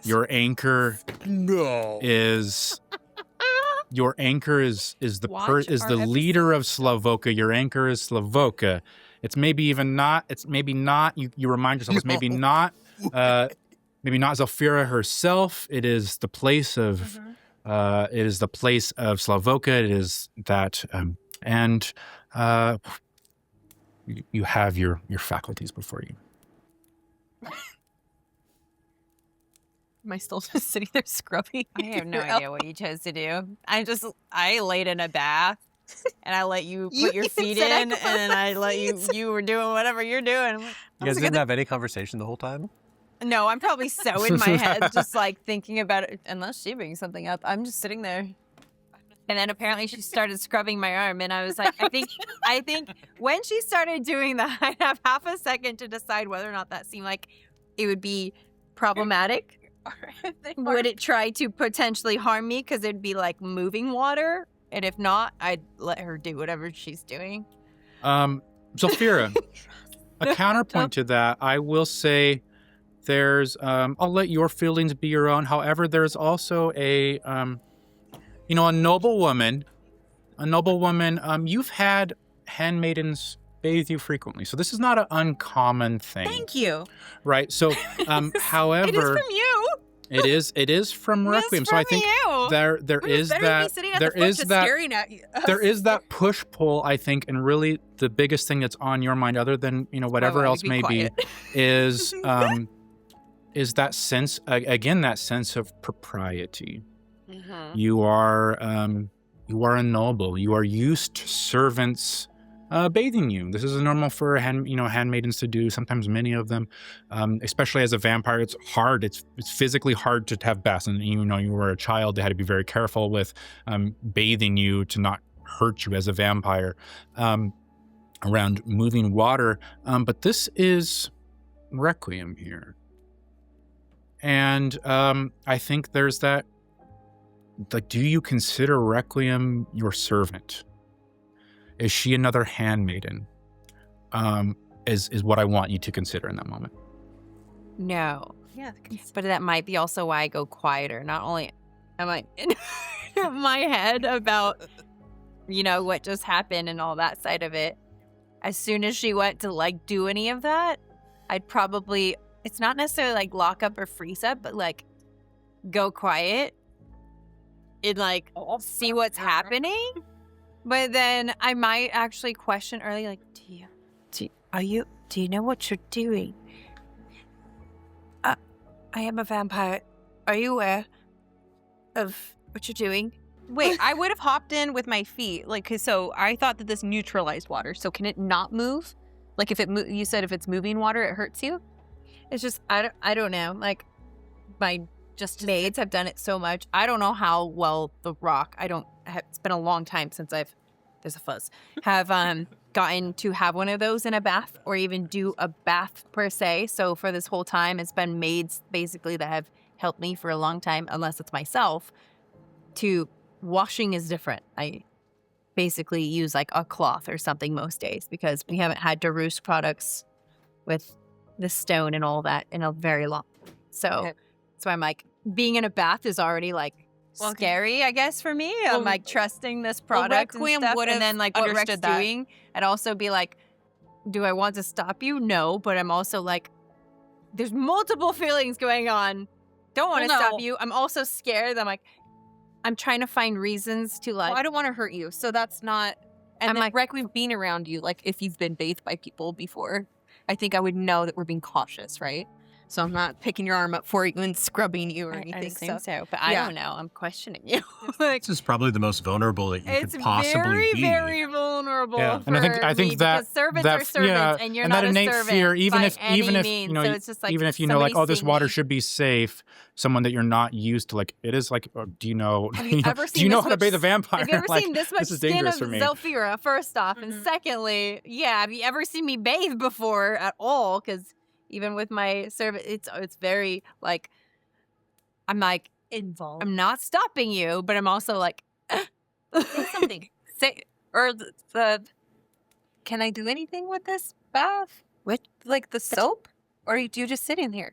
Your anchor is the leader of Slavoka. Your anchor is Slavoka. It's maybe not. You remind yourself it's maybe not Zelphira herself. It is the place of Slavoka. It is that and you have your faculties before you. Am I still just sitting there scrubbing? I have no idea what you chose to do. I laid in a bath and I let you put your feet in and I let you were doing whatever you're doing. You guys didn't have any conversation the whole time? No, I'm probably so in my head just like thinking about it. Unless she brings something up, I'm just sitting there. And then apparently she started scrubbing my arm and I was like, I think when she started doing that, I have half a second to decide whether or not that seemed like it would be problematic. Would it try to potentially harm me because it'd be like moving water? And if not, I'd let her do whatever she's doing. Zelphira, a counterpoint to that, I will say there's, I'll let your feelings be your own. However, there's also a noble woman, you've had handmaidens bathe you frequently. So this is not an uncommon thing. Thank you. Right. So, however, it is from you. It is from Requiem. So I think there is that push pull, I think, and really the biggest thing that's on your mind, other than whatever else may be, is that sense that sense of propriety. Mm-hmm. You are a noble. You are used to servants bathing you. This is normal for handmaidens to do. Sometimes many of them, especially as a vampire, it's hard. It's physically hard to have baths. And you were a child, they had to be very careful with bathing you to not hurt you as a vampire around moving water. But this is Requiem here, and I think there's that. Like, do you consider Requiem your servant? Is she another handmaiden? Is what I want you to consider in that moment. No, Yeah. But that might be also why I go quieter. Not only am I in my head about, what just happened and all that side of it. As soon as she went to like do any of that, I'd probably, it's not necessarily like lock up or freeze up, but like go quiet and like see what's happening. But then I might actually question early, like, do you know what you're doing? I am a vampire. Are you aware of what you're doing? Wait, I would have hopped in with my feet. Like, 'cause so I thought that this neutralized water. So can it not move? Like, if it you said if it's moving water, it hurts you? It's just, I don't know. Like, my maids have done it so much. I don't know how well the rock, it's been a long time since there's a fuzz, have gotten to have one of those in a bath or even do a bath per se. So for this whole time, it's been maids basically that have helped me for a long time, unless it's myself. Washing is different. I basically use like a cloth or something most days because we haven't had Darusk products with the stone and all that in a very long time. So I'm like, being in a bath is already like scary, I guess, for me. I'm like trusting this product and Requiem stuff. would've And then like what Rex understood that. doing, I'd also be like, do I want to stop you? No, but I'm also like, there's multiple feelings going on. Don't want to stop you. I'm also scared. I'm like, I'm trying to find reasons to like. Well, I don't want to hurt you, so that's not. And I'm then like- Requiem being around you, like if you've been bathed by people before, I think I would know that we're being cautious, right? So I'm not picking your arm up for you and scrubbing you or I anything. assume so, but I Yeah. don't know. I'm questioning you. Like, This is probably the most vulnerable that you it's could possibly very, be. very vulnerable. Yeah, for and I think me that because servants that are servants, and you're and not that a innate servant fear, even by if any means, so it's just like even if like, somebody oh, this see water me. should be safe, someone that you're not used to, like, it is like, do you know? Have you ever do seen you know this how to much- bathe a vampire? Have you ever Like, seen this much is skin dangerous of for me. Zelphira, first off? And Mhm. secondly, have you ever seen me bathe before at all? Because even with my servant, it's very, like, I'm like, Involved. I'm not stopping you, but I'm also like, Something. Say or the. Can I do anything with this bath? What? Like the soap, or do you just sit in here?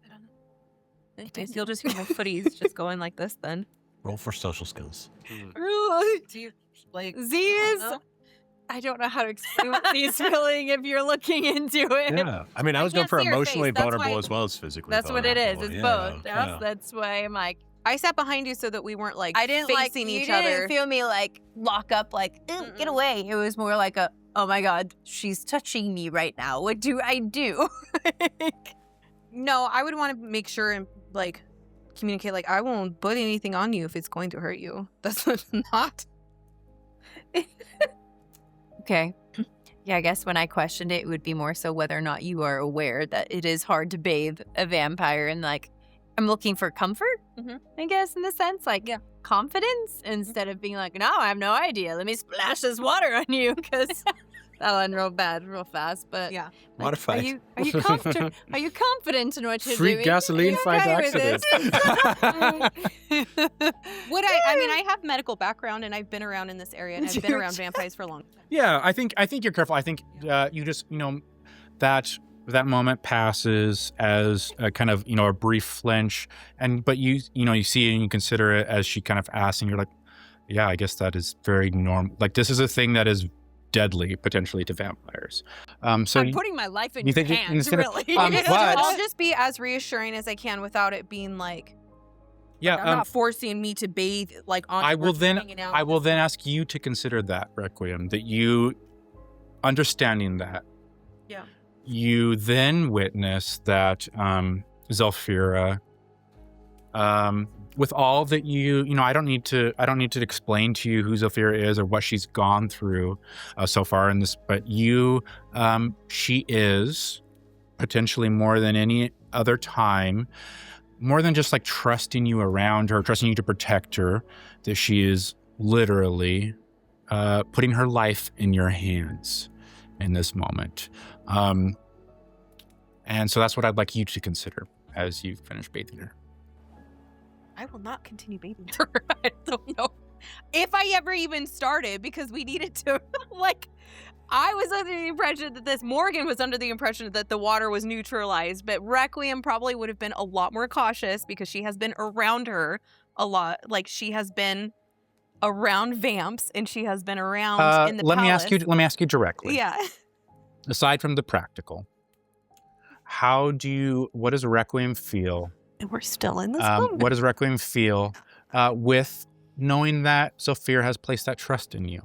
I don't know. I guess you'll just hear my footies just going like this then. Roll for social skills. Do you like Z is, know? I don't know how to explain what Z is feeling if you're looking into it. Yeah. I mean, I I was going can't for see your emotionally face, that's vulnerable why- as well as physically That's what it is. vulnerable. It's Yeah, both. yeah. That's why I'm like, I sat behind you so that we weren't like I didn't like facing you each didn't other. feel me like lock up, like get Mm-mm. away. It was more like a, oh my god, she's touching me right now. What do I do? No, I would want to make sure and like communicate. Like I won't put anything on you if it's going to hurt you. That's not. Okay. Yeah, I guess when I questioned it, it would be more so whether or not you are aware that it is hard to bathe a vampire, and like I'm looking for comfort, Mhm. I guess, in the sense, like confidence, instead of being like, no, I have no idea. Let me splash this water on you, because that'll end real bad, real fast. But Yeah. like, Modified. Are you confident? Are you confident in what you're Free doing? gasoline, Are you find okay with Exodus. it? Would I mean, I have medical background and I've been around in this area and I've been around vampires for a long time. Yeah, I think you're careful. I think you just that moment passes as a kind of a brief flinch, but you see it and you consider it as she kind of asks, and you're like, yeah, I guess that is very normal. Like this is a thing that is deadly potentially to vampires. So I'm putting my life in you your think hands, it's gonna- really. but- I'll just be as reassuring as I can without it being like yeah, I'm not forcing me to bathe like on. I will then hanging out. I will then ask you to consider that, Requiem, that you understanding that. Yeah. You then witness that Zelphira, with all that I don't need to explain to you who Zelphira is or what she's gone through so far in this, but she is potentially more than any other time, more than just like trusting you around her, trusting you to protect her, that she is literally putting her life in your hands in this moment. And so that's what I'd like you to consider as you finish bathing her. I will not continue bathing her. I don't know if I ever even started because we needed to like I was under the impression that Morgan was under the impression that the water was neutralized, but Requiem probably would have been a lot more cautious because she has been around her a lot. Like, she has been around vamps and she has been around in the let palace. me ask you directly. Yeah. Aside from the practical, what does Requiem feel? And we're still in this moment. What does Requiem feel with knowing that Zelphira has placed that trust in you?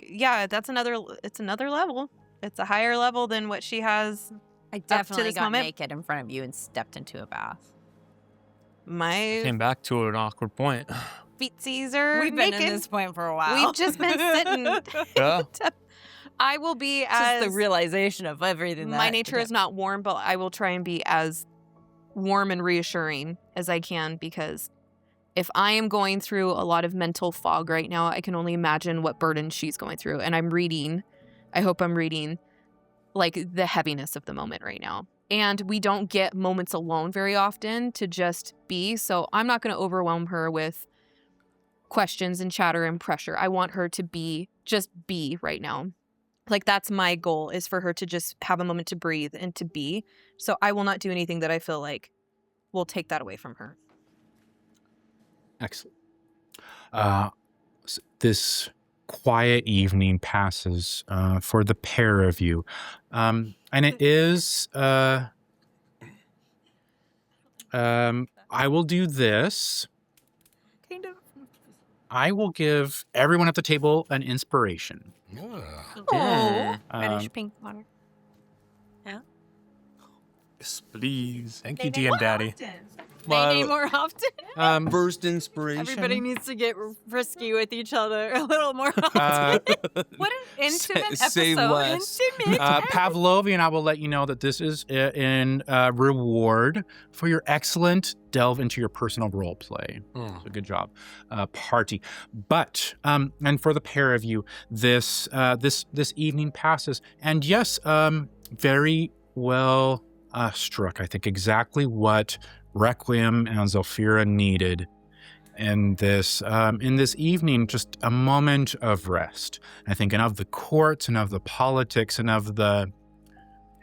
It's another level. It's a higher level than what she has. I to definitely this got moment. naked in front of you and stepped into a bath. My Came back to an awkward point. feetsies are We've been naked. in this point for a while. We've just been sitting. Yeah. I will be just as the realization of everything. my nature is not warm, but I will try and be as warm and reassuring as I can, because if I am going through a lot of mental fog right now, I can only imagine what burden she's going through. And I hope I'm reading like the heaviness of the moment right now. And we don't get moments alone very often to just be. So I'm not going to overwhelm her with questions and chatter and pressure. I want her to just be right now. Like, that's my goal, is for her to just have a moment to breathe and to be. So I will not do anything that I feel like will take that away from her. Excellent. This quiet evening passes for the pair of you. And it is... I will do this. kind of. I will give everyone at the table an inspiration. Oh, reddish Um, pink water. Yes, please. Thank you, DM Daddy. Maybe more often. First inspiration. Everybody needs to get frisky with each other a little more often. uh, What an intimate say episode. less. Intimate. Pavlovian, I will let you know that this is in reward for your excellent delve into your personal role play. So good job, party. But and for the pair of you, this evening passes, and yes, very well struck. I think exactly what Requiem and Zelphira needed in this evening, just a moment of rest. I think, and of the courts and of the politics and of the,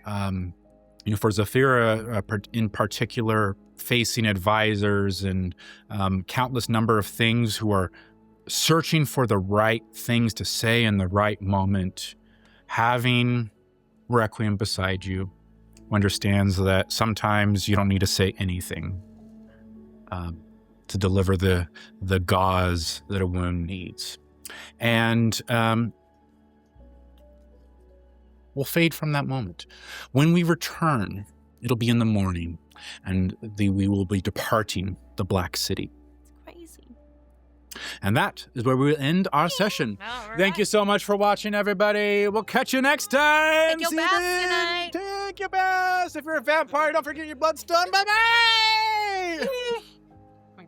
for Zelphira in particular, facing advisors and countless number of things who are searching for the right things to say in the right moment. Having Requiem beside you, who understands that sometimes you don't need to say anything to deliver the gauze that a wound needs. And we'll fade from that moment. When we return, it'll be in the morning, and we will be departing the Black City. Crazy. And that is where we'll end our session. Thank you so much for watching, everybody. We'll catch you next time. Take your See you baths then. tonight. Take your baths. If you're a vampire, don't forget your bloodstone. Bye-bye.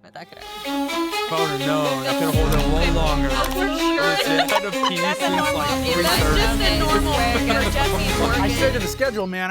Oh no, I can hold it a little longer. Instead of pieces, like 3:30. That's just a normal. I stayed to the schedule, man.